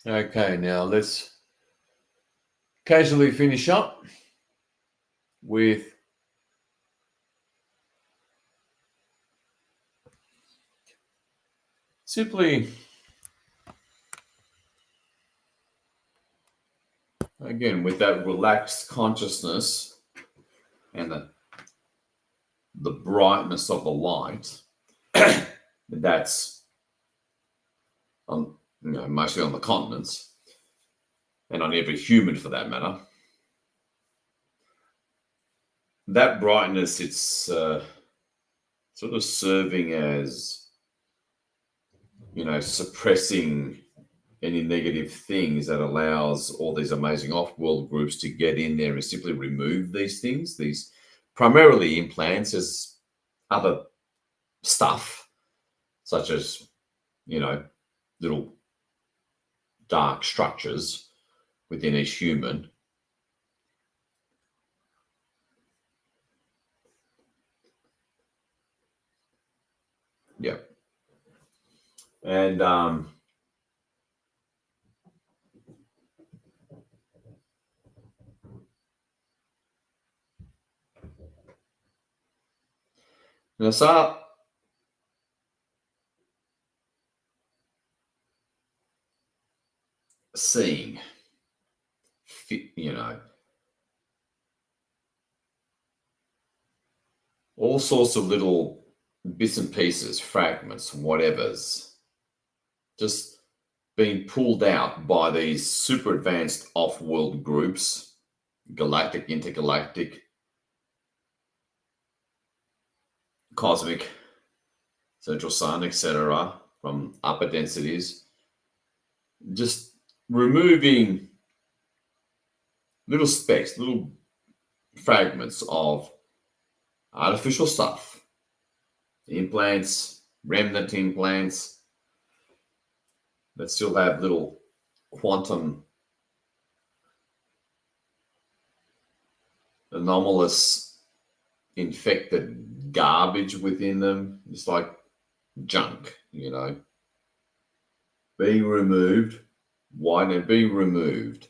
Okay, now let's casually finish up with simply, again, with that relaxed consciousness and the brightness of the light that's on, mostly on the continents and on every human for that matter. That brightness, it's sort of serving as, suppressing any negative things that allows all these amazing off-world groups to get in there and simply remove these things, these primarily implants, as other stuff, such as, little dark structures within each human. Yeah. And now, start seeing, all sorts of little bits and pieces, fragments, whatevers, just being pulled out by these super advanced off-world groups, galactic, intergalactic, cosmic, central sun, etc., from upper densities, just removing little specks, little fragments of artificial stuff, implants, remnant implants that still have little quantum anomalous infected garbage within them. It's like junk, being removed. Why not being removed?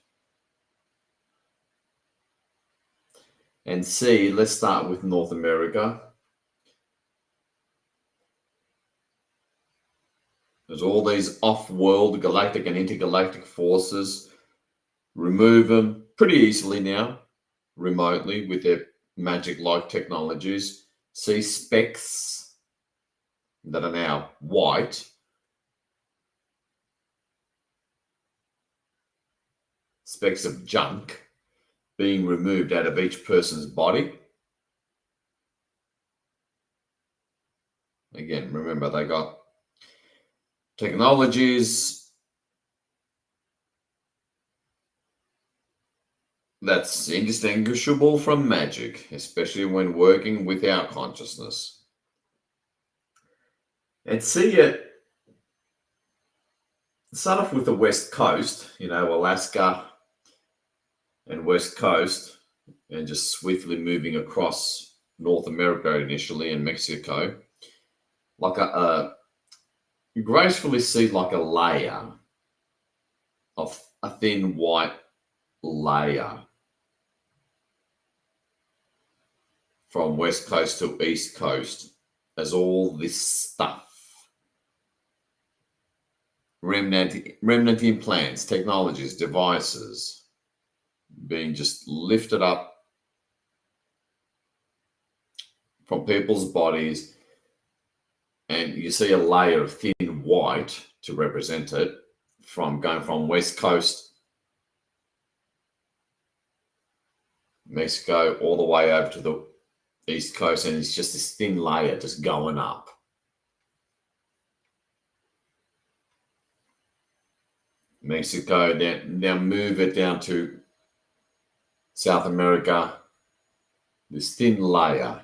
And see, let's start with North America. There's all these off-world galactic and intergalactic forces. Remove them pretty easily now, remotely, with their magic-like technologies. See specks that are now white. Specks of junk being removed out of each person's body. Again, remember, they got technologies that's indistinguishable from magic, especially when working without consciousness. And see it, start off with the West Coast, Alaska and West Coast, and just swiftly moving across North America initially and Mexico, like you gracefully see like a layer of a thin white layer from West Coast to East Coast as all this stuff, remnant implants, technologies, devices being just lifted up from people's bodies, and you see a layer of thin white to represent it, from going from West Coast Mexico all the way over to the East Coast, and it's just this thin layer just going up. Mexico, now move it down to South America, this thin layer.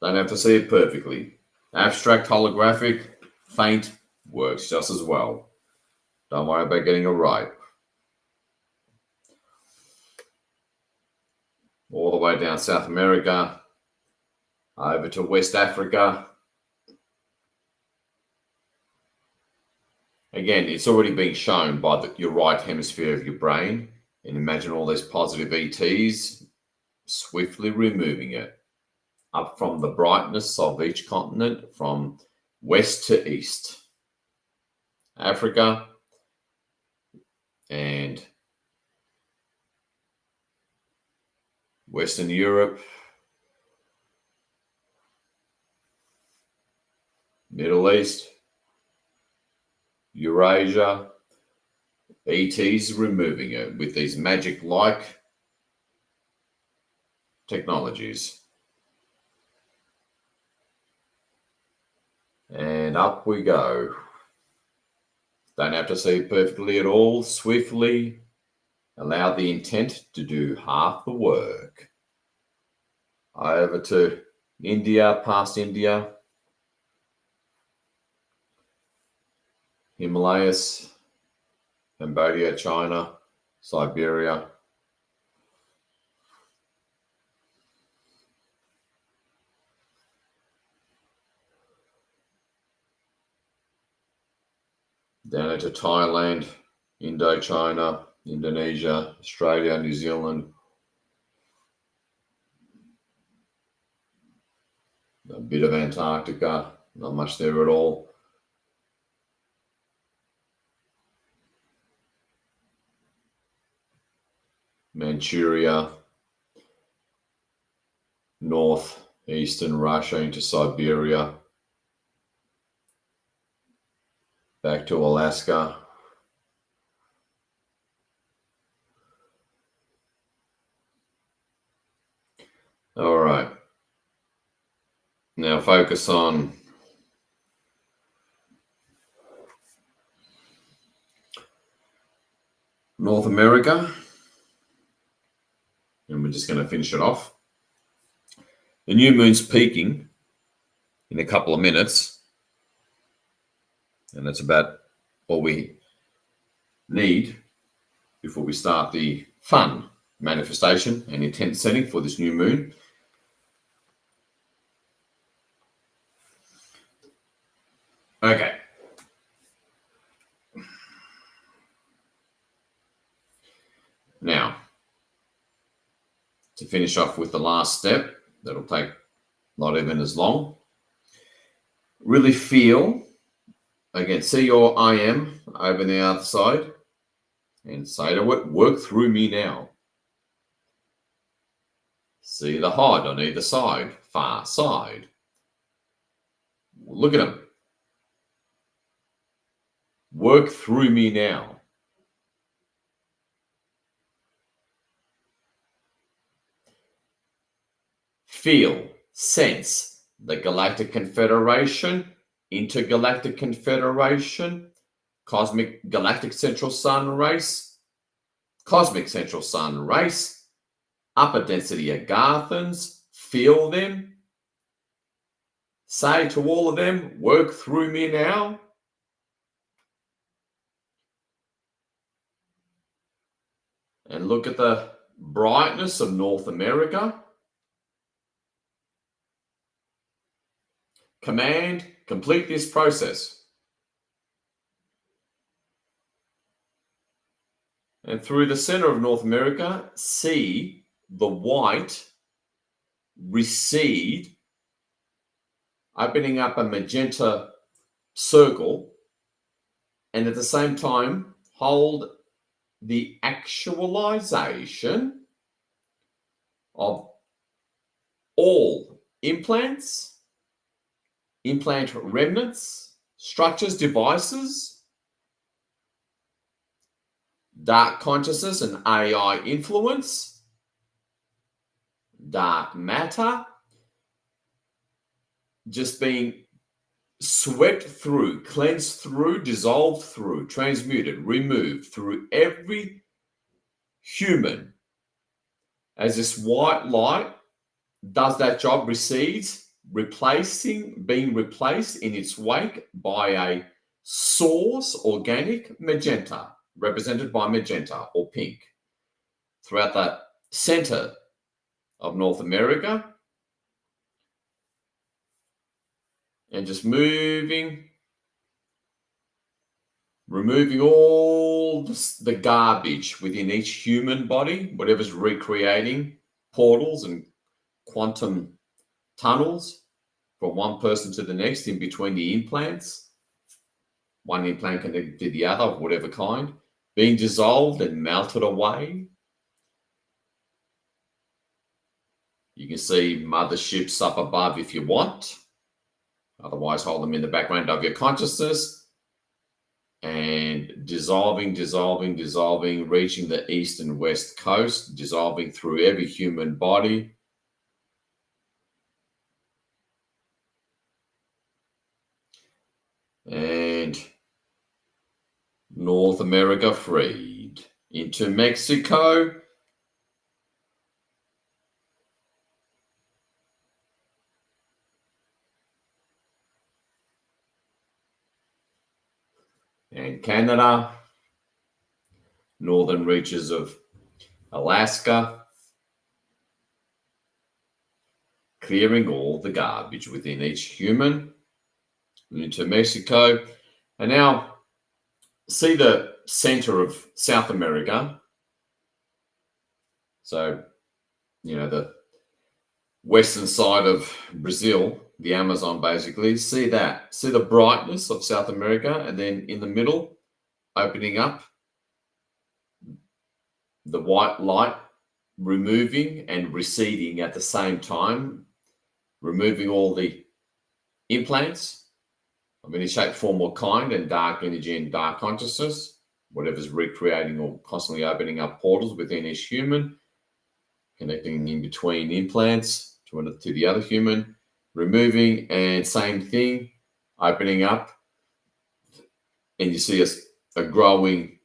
Don't have to see it perfectly. Abstract, holographic, faint works just as well. Don't worry about getting it right. All the way down South America, over to West Africa, Again, it's already been shown by your right hemisphere of your brain. And imagine all these positive ETs swiftly removing it up from the brightness of each continent, from west to east. Africa and Western Europe, Middle East, Eurasia, ETs removing it with these magic-like technologies. And up we go. Don't have to see it perfectly at all. Swiftly allow the intent to do half the work. Over to India, past India, Himalayas, Cambodia, China, Siberia. Down into Thailand, Indochina, Indonesia, Australia, New Zealand. A bit of Antarctica, not much there at all. Manchuria, northeastern Russia into Siberia, back to Alaska. All right. Now focus on North America. And we're just going to finish it off. The new moon's peaking in a couple of minutes. And that's about all we need before we start the fun manifestation and intent setting for this new moon. Okay. Now, to finish off with the last step, that'll take not even as long. Really feel, again, see your I am over the other side and say to it, work through me now. See the HUD on either side, far side. Look at them. Work through me now. Feel, sense the Galactic Confederation, Intergalactic Confederation, Cosmic Galactic Central Sun Race, Cosmic Central Sun Race, upper density Agathans, feel them. Say to all of them, work through me now. And look at the brightness of North America. Command, complete this process. And through the center of North America, see the white recede, opening up a magenta circle, and at the same time, hold the actualization of all implants, implant remnants, structures, devices, dark consciousness and AI influence, dark matter, just being swept through, cleansed through, dissolved through, transmuted, removed through every human. As this white light does that job, recedes, being replaced in its wake by a source organic magenta, represented by magenta or pink, throughout the center of North America, and just moving, removing all the garbage within each human body, whatever's recreating portals and quantum tunnels from one person to the next in between the implants, one implant connected to the other of whatever kind, being dissolved and melted away. You can see motherships up above if you want. Otherwise, hold them in the background of your consciousness. And dissolving, dissolving, dissolving, reaching the east and west coast, dissolving through every human body. And North America freed. Into Mexico. And Canada. Northern reaches of Alaska. Clearing all the garbage within each human. Into Mexico. And now see the center of South America. So, the western side of Brazil, the Amazon basically. See that. See the brightness of South America, and then in the middle, opening up, the white light removing and receding at the same time, removing all the implants of any shape, form, or kind, and dark energy and dark consciousness, whatever's recreating or constantly opening up portals within each human, connecting in between implants to the other human, removing, and same thing, opening up, and you see a growing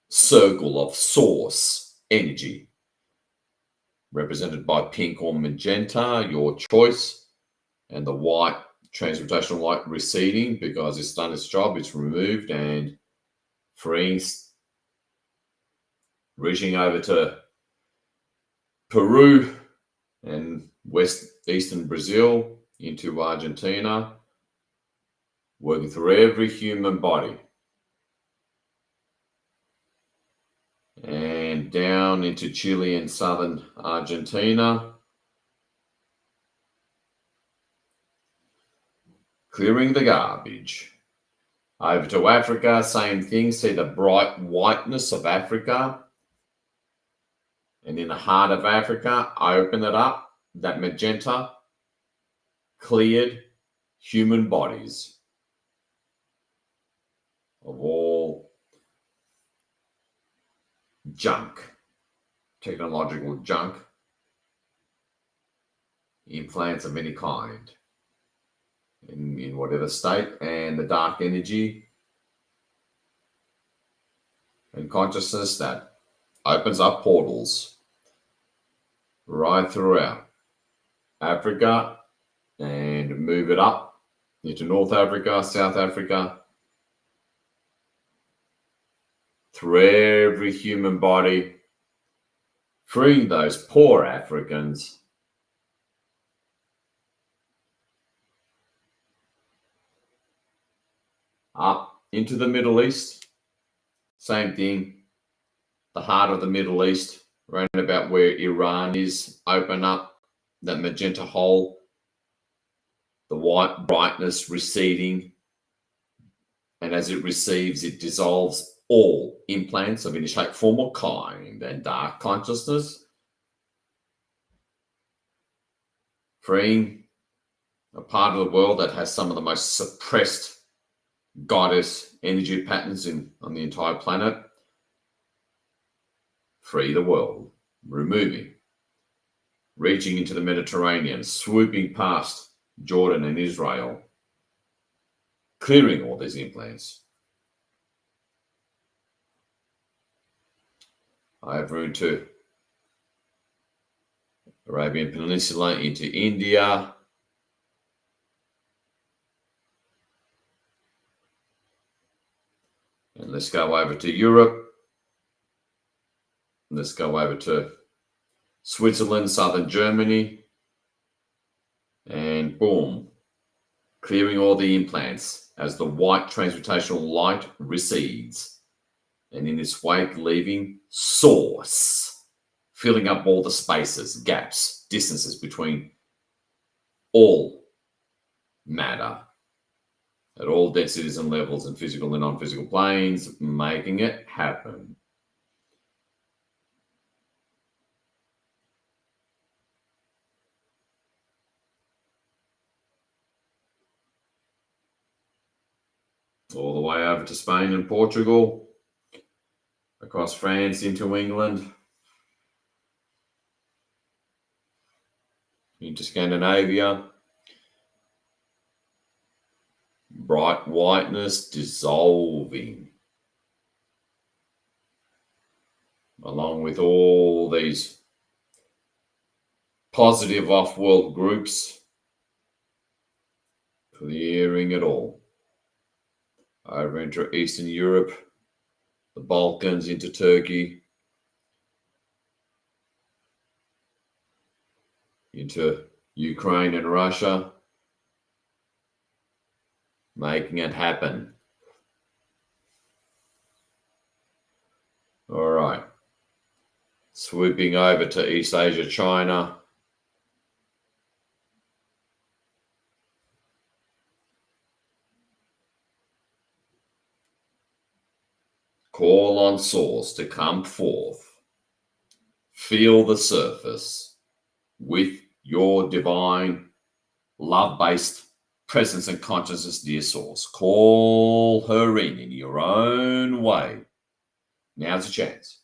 circle of source energy, represented by pink or magenta, your choice, and the white transmutational light receding because it's done its job, it's removed and freeing, reaching over to Peru and eastern Brazil into Argentina, working through every human body. And down into Chile and southern Argentina, clearing the garbage. Over to Africa, same thing. See the bright whiteness of Africa. And in the heart of Africa, open it up, that magenta, cleared human bodies of all junk, technological junk, implants of any kind, in whatever state, and the dark energy and consciousness that opens up portals right throughout Africa and move it up into North Africa, South Africa, through every human body, freeing those poor Africans. Up into the Middle East, same thing, the heart of the Middle East, around about where Iran is, open up that magenta hole, the white brightness receding, and as it receives, it dissolves all implants of any shape, form, or kind, and dark consciousness, freeing a part of the world that has some of the most suppressed goddess energy patterns on the entire planet. Free the world, removing, reaching into the Mediterranean, swooping past Jordan and Israel, clearing all these implants. Over into Arabian Peninsula, into India, and let's go over to Europe. Let's go over to Switzerland, southern Germany, and boom, clearing all the implants as the white transmutational light recedes, and in its wake leaving source, filling up all the spaces, gaps, distances between all matter at all densities and levels and physical and non-physical planes, making it happen. All the way over to Spain and Portugal, across France into England, into Scandinavia. Bright whiteness dissolving, along with all these positive off-world groups, clearing it all. Over into Eastern Europe, the Balkans, into Turkey, into Ukraine and Russia, making it happen. All right. Swooping over to East Asia, China. Call on Source to come forth. Feel the surface with your divine, love-based presence and consciousness, dear Source. Call her in your own way. Now's a chance.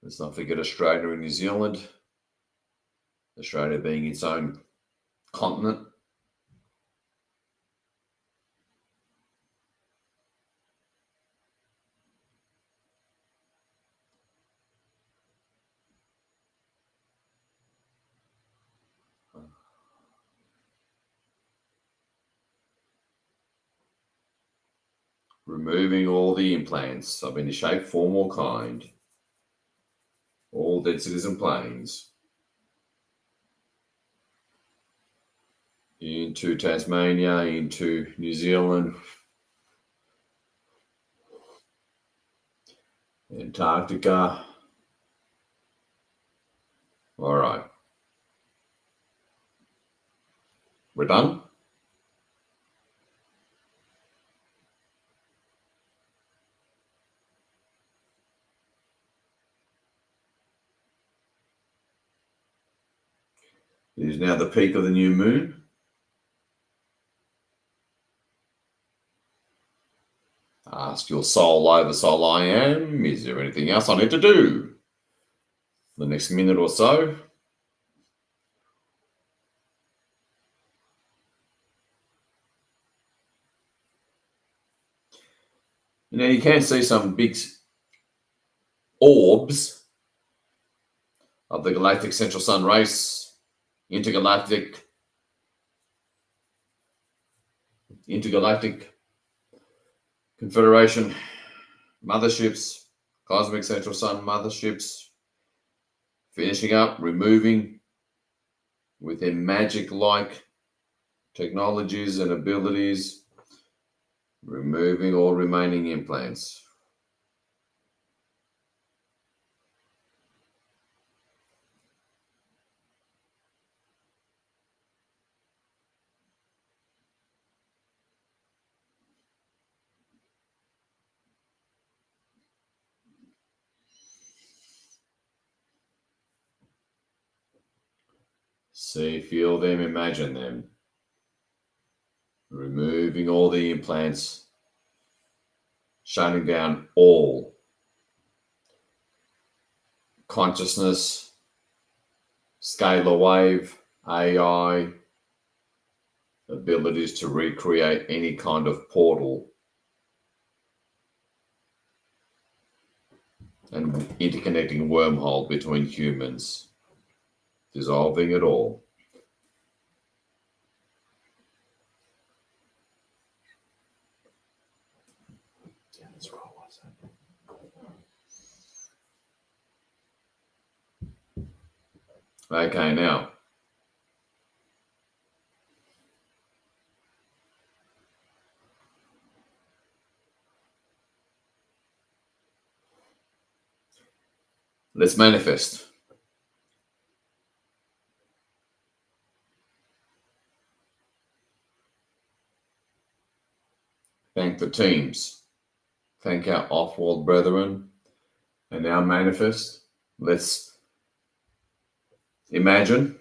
Let's not forget Australia and New Zealand. Australia being its own continent. Removing all the implants of any shape, form, or kind. All densities and planes. Into Tasmania, into New Zealand, Antarctica. All right. We're done? It is now the peak of the new moon. Ask your soul, oversoul, I am, is there anything else I need to do? The next minute or so. Now you can see some big orbs of the galactic central sun race, intergalactic confederation motherships, cosmic central sun motherships, finishing up, removing with their magic-like technologies and abilities, removing all remaining implants. See, feel them, imagine them. Removing all the implants, shutting down all consciousness, scalar wave, AI abilities to recreate any kind of portal and interconnecting wormhole between humans, dissolving it all. Okay, now let's manifest. Thank the teams. Thank our off-world brethren. And now manifest. Let's imagine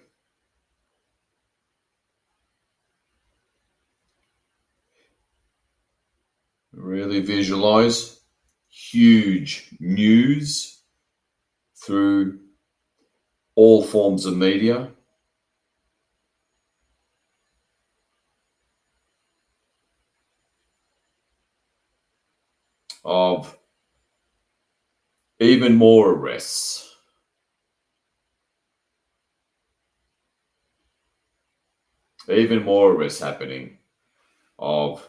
really visualize huge news through all forms of media. Of even more arrests. Even more arrests happening of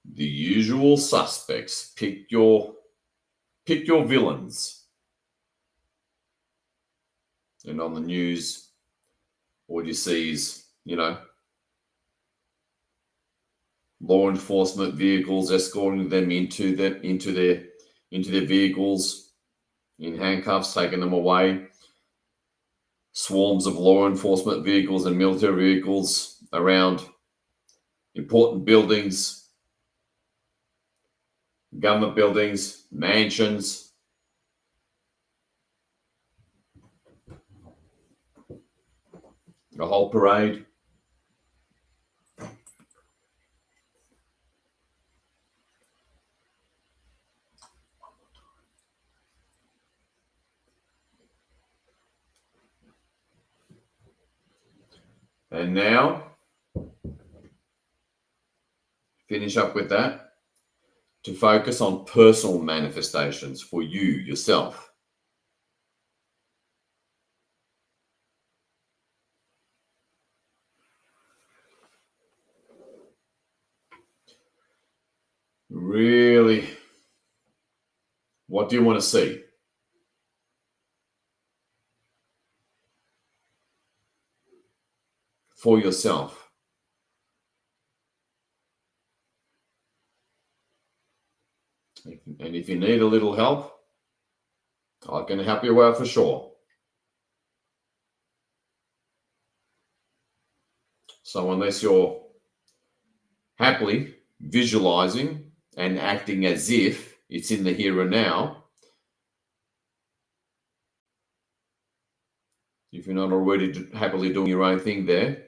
the usual suspects. Pick your villains. And on the news, what you see is, law enforcement vehicles escorting them into their vehicles in handcuffs, taking them away. Swarms of law enforcement vehicles and military vehicles around important buildings, government buildings, mansions. A whole parade. And now, finish up with that, to focus on personal manifestations for you, yourself. Really, what do you want to see? For yourself. And if you need a little help, I can help you out for sure. So unless you're happily visualizing and acting as if it's in the here and now, if you're not already happily doing your own thing there,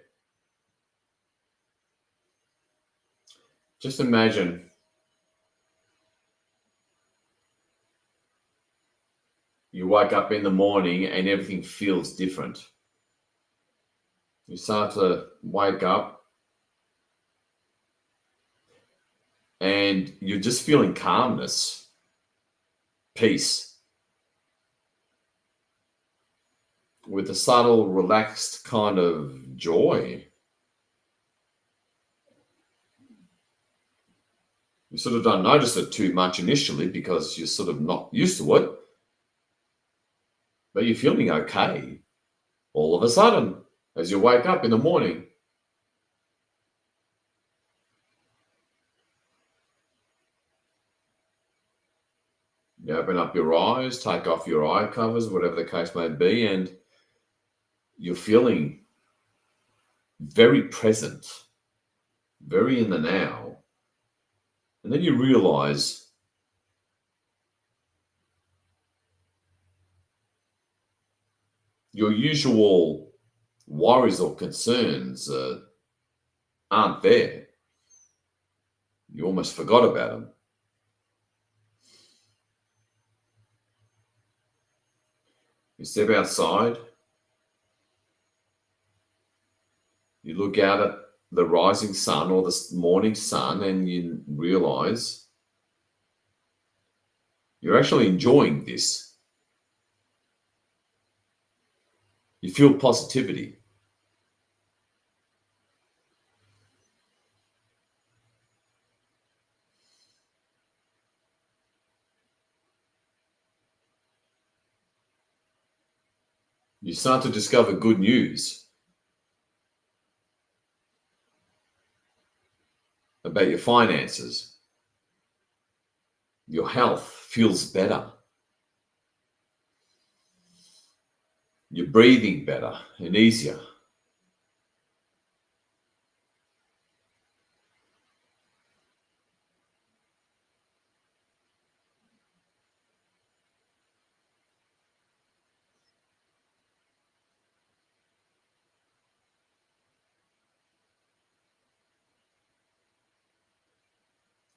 just imagine you wake up in the morning and everything feels different. You start to wake up and you're just feeling calmness, peace, with a subtle, relaxed kind of joy. You sort of don't notice it too much initially because you're sort of not used to it, but you're feeling okay all of a sudden as you wake up in the morning. You open up your eyes, take off your eye covers, whatever the case may be, and you're feeling very present, very in the now. And then you realize your usual worries or concerns aren't there. You almost forgot about them. You step outside You look out at the rising sun or the morning sun and you realize you're actually enjoying this. You feel positivity. You start to discover good news about your finances. Your health feels better. You're breathing better and easier.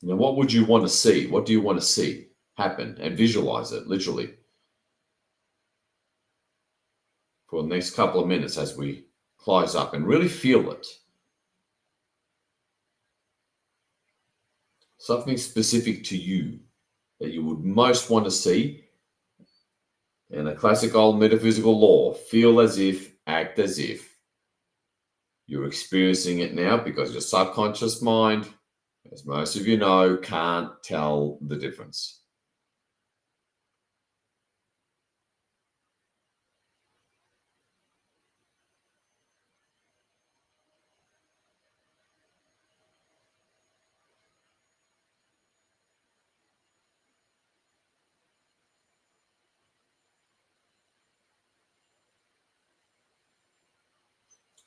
Now, what would you want to see? What do you want to see happen? And visualize it, literally, for the next couple of minutes as we close up and really feel it. Something specific to you that you would most want to see. And a classic old metaphysical law, feel as if, act as if. You're experiencing it now because your subconscious mind, as most of you know, can't tell the difference.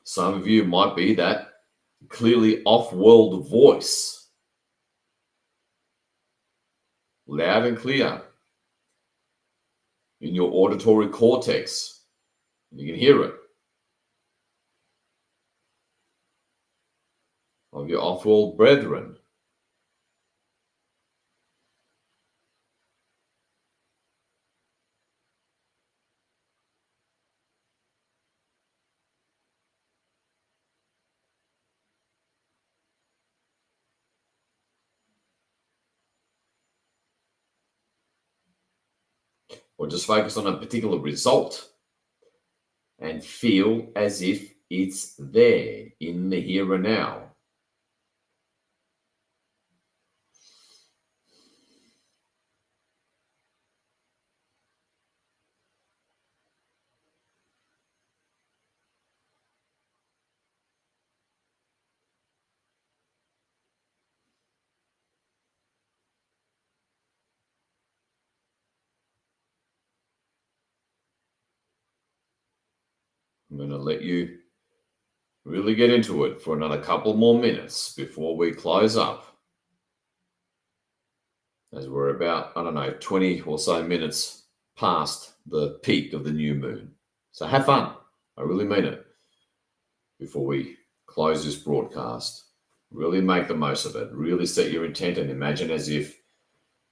Some of you might be that clearly off-world voice, loud and clear in your auditory cortex. You can hear it. Of your off-world brethren. Or just focus on a particular result and feel as if it's there in the here and now. I'm going to let you really get into it for another couple more minutes before we close up. As we're about, 20 or so minutes past the peak of the new moon. So have fun. I really mean it. Before we close this broadcast, really make the most of it. Really set your intent and imagine as if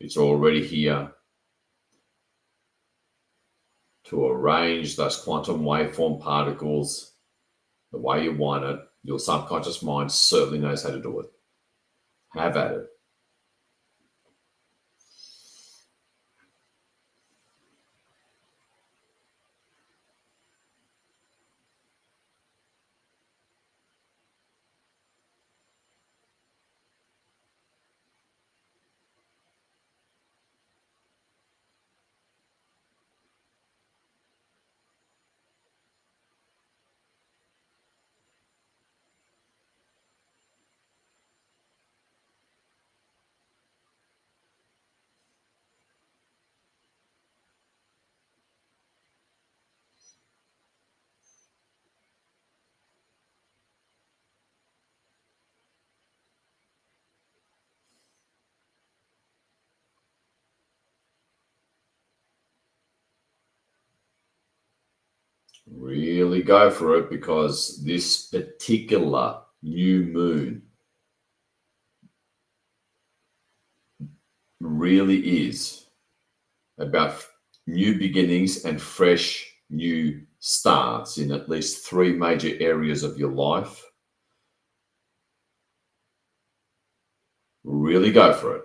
it's already here to arrange those quantum waveform particles the way you want it. Your subconscious mind certainly knows how to do it. Have at it. Really go for it, because this particular new moon really is about new beginnings and fresh new starts in at least 3 major areas of your life Really go for it.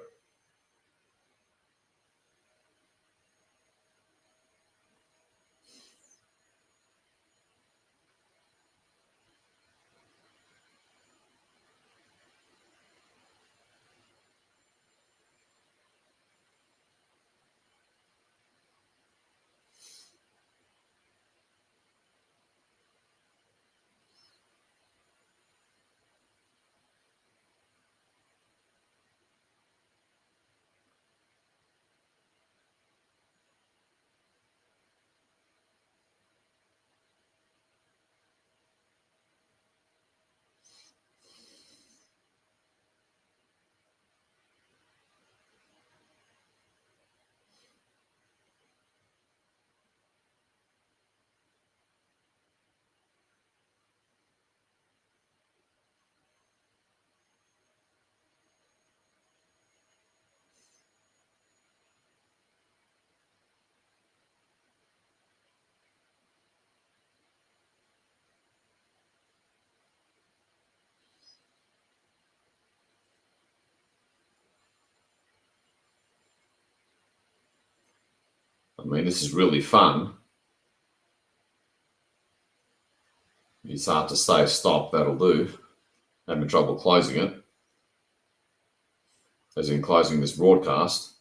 I mean, this is really fun. It's hard to say stop, that'll do. Having trouble closing it, as in closing this broadcast.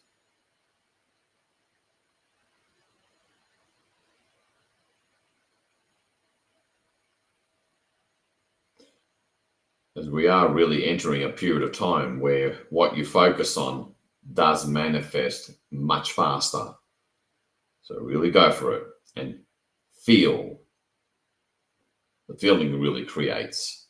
As we are really entering a period of time where what you focus on does manifest much faster. So really go for it and feel the feeling it really creates.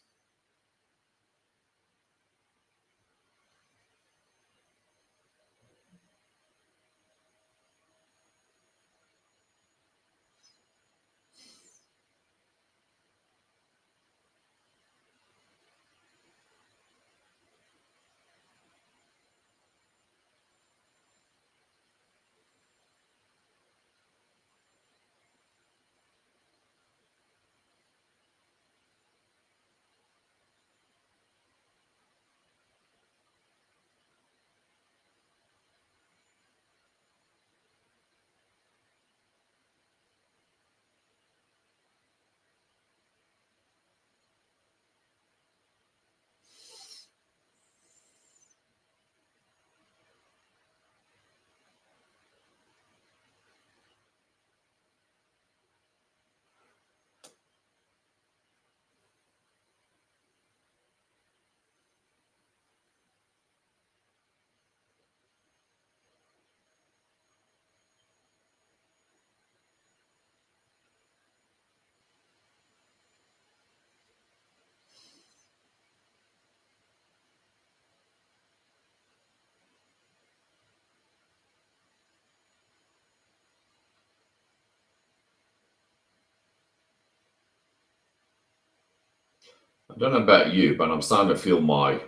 I don't know about you, but I'm starting to feel my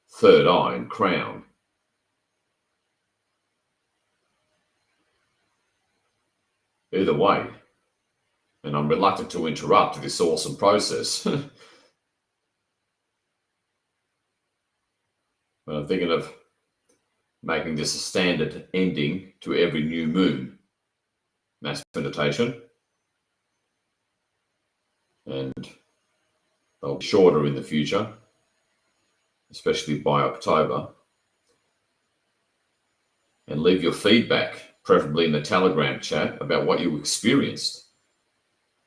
third eye and crown. Either way, and I'm reluctant to interrupt this awesome process. But I'm thinking of making this a standard ending to every new moon mass meditation. And they'll be shorter in the future, especially by October. And leave your feedback, preferably in the Telegram chat, about what you experienced,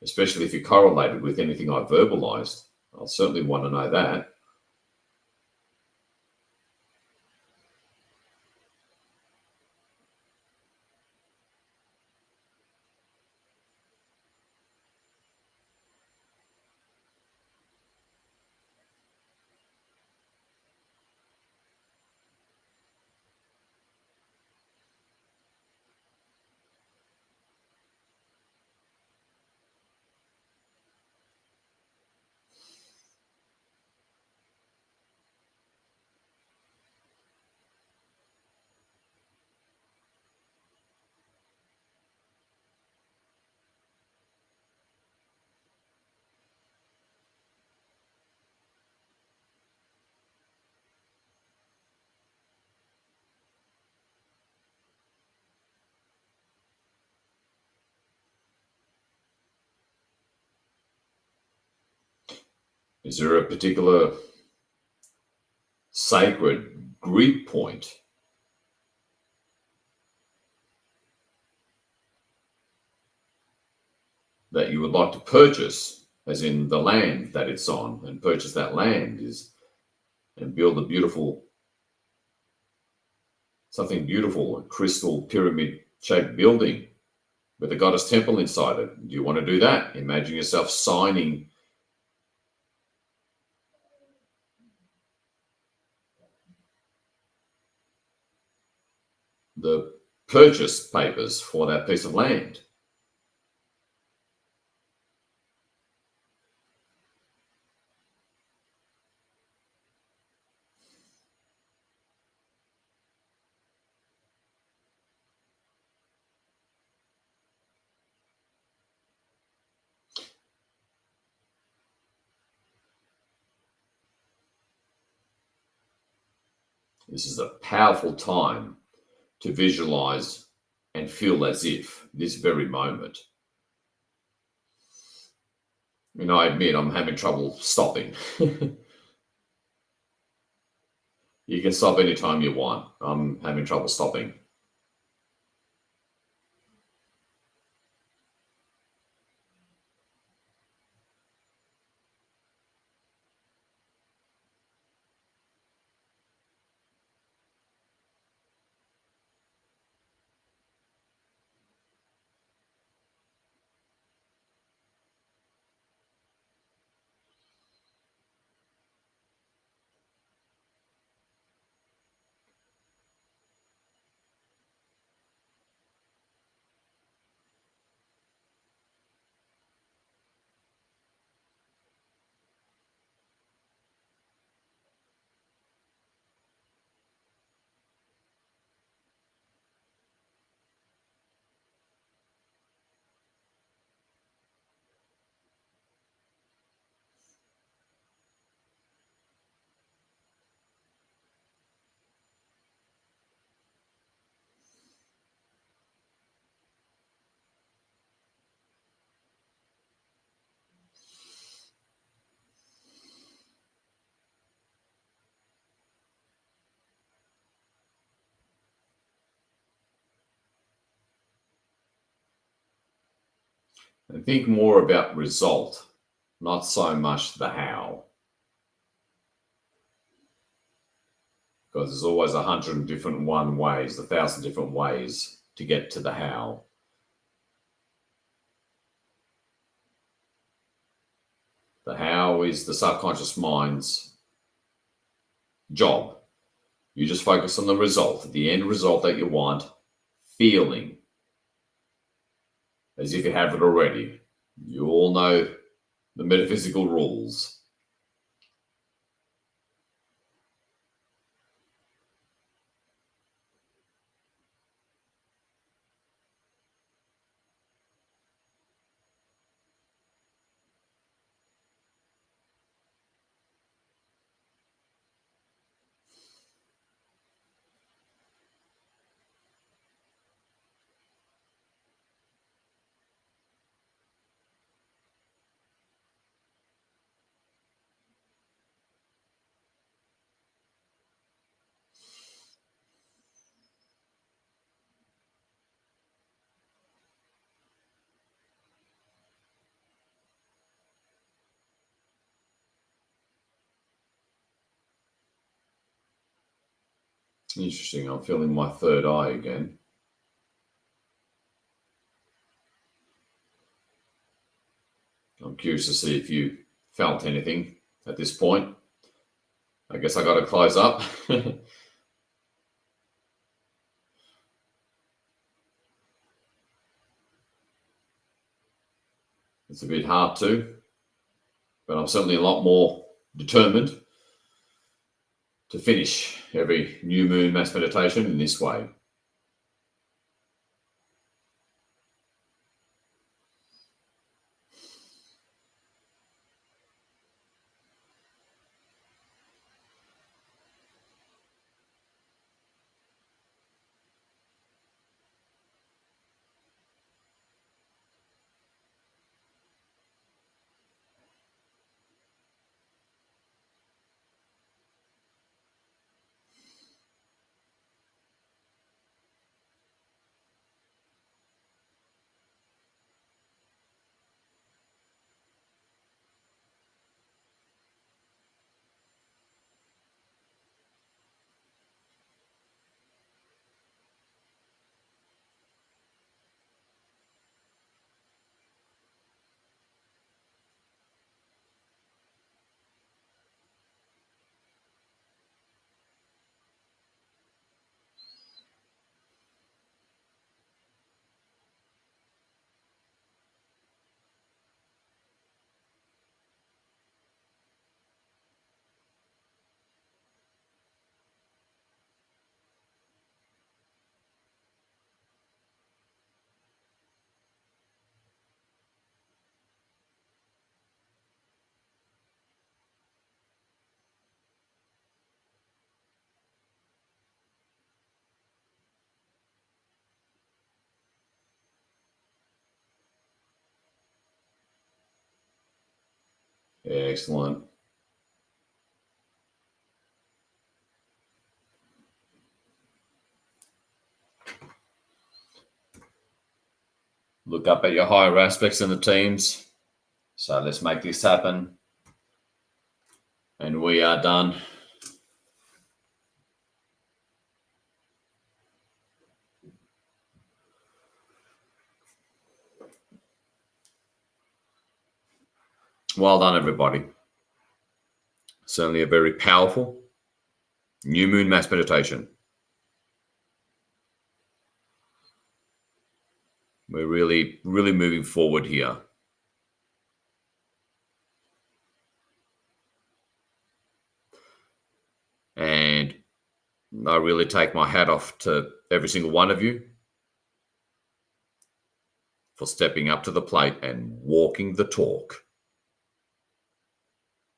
especially if you correlated with anything I verbalized. I'll certainly want to know that. Is there a particular sacred Greek point that you would like to purchase, as in the land that it's on, and purchase that land and build a beautiful, something beautiful, a crystal pyramid shaped building with a goddess temple inside it? Do you want to do that? Imagine yourself signing the purchase papers for that piece of land. This is a powerful time to visualize and feel as if this very moment. I admit I'm having trouble stopping. You can stop anytime you want. I'm having trouble stopping. And think more about result, not so much the how. Because there's always 100 different ways, 1,000 different ways to get to the how. The how is the subconscious mind's job. You just focus on the result, the end result that you want, feeling as if you have it already. You all know the metaphysical rules. Interesting. I'm feeling my third eye again. I'm curious to see if you felt anything at this point. I guess I got to close up. It's a bit hard to, but I'm certainly a lot more determined to finish every new moon mass meditation in this way. Excellent. Look up at your higher aspects in the teams. So let's make this happen. And we are done. Well done, everybody. Certainly a very powerful new moon mass meditation. We're really, really moving forward here. And I really take my hat off to every single one of you for stepping up to the plate and walking the talk.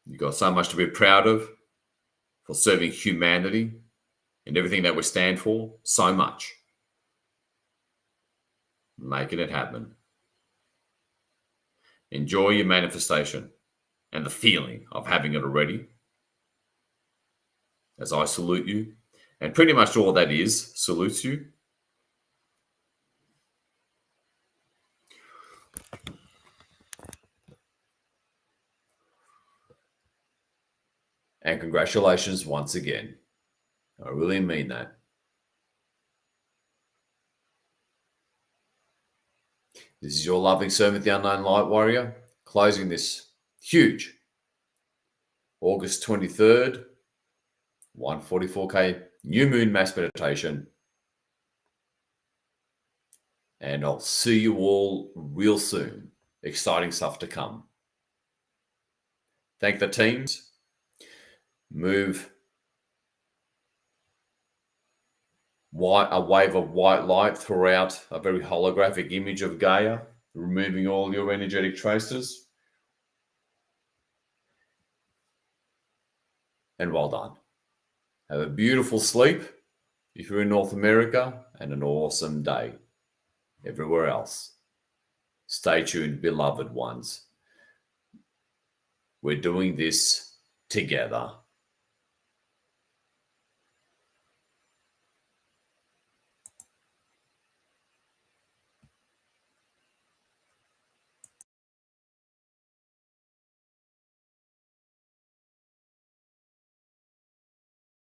You've got so much to be proud of for serving humanity and everything that we stand for. So much. Making it happen. Enjoy your manifestation and the feeling of having it already. As I salute you, and pretty much all that is salutes you. And congratulations once again. I really mean that. This is your loving servant, the Unknown Light Warrior, closing this huge August 23rd, 144K New Moon Mass Meditation. And I'll see you all real soon. Exciting stuff to come. Thank the teams. Move a wave of white light throughout a very holographic image of Gaia, removing all your energetic traces. And well done. Have a beautiful sleep if you're in North America, and an awesome day everywhere else. Stay tuned, beloved ones. We're doing this together.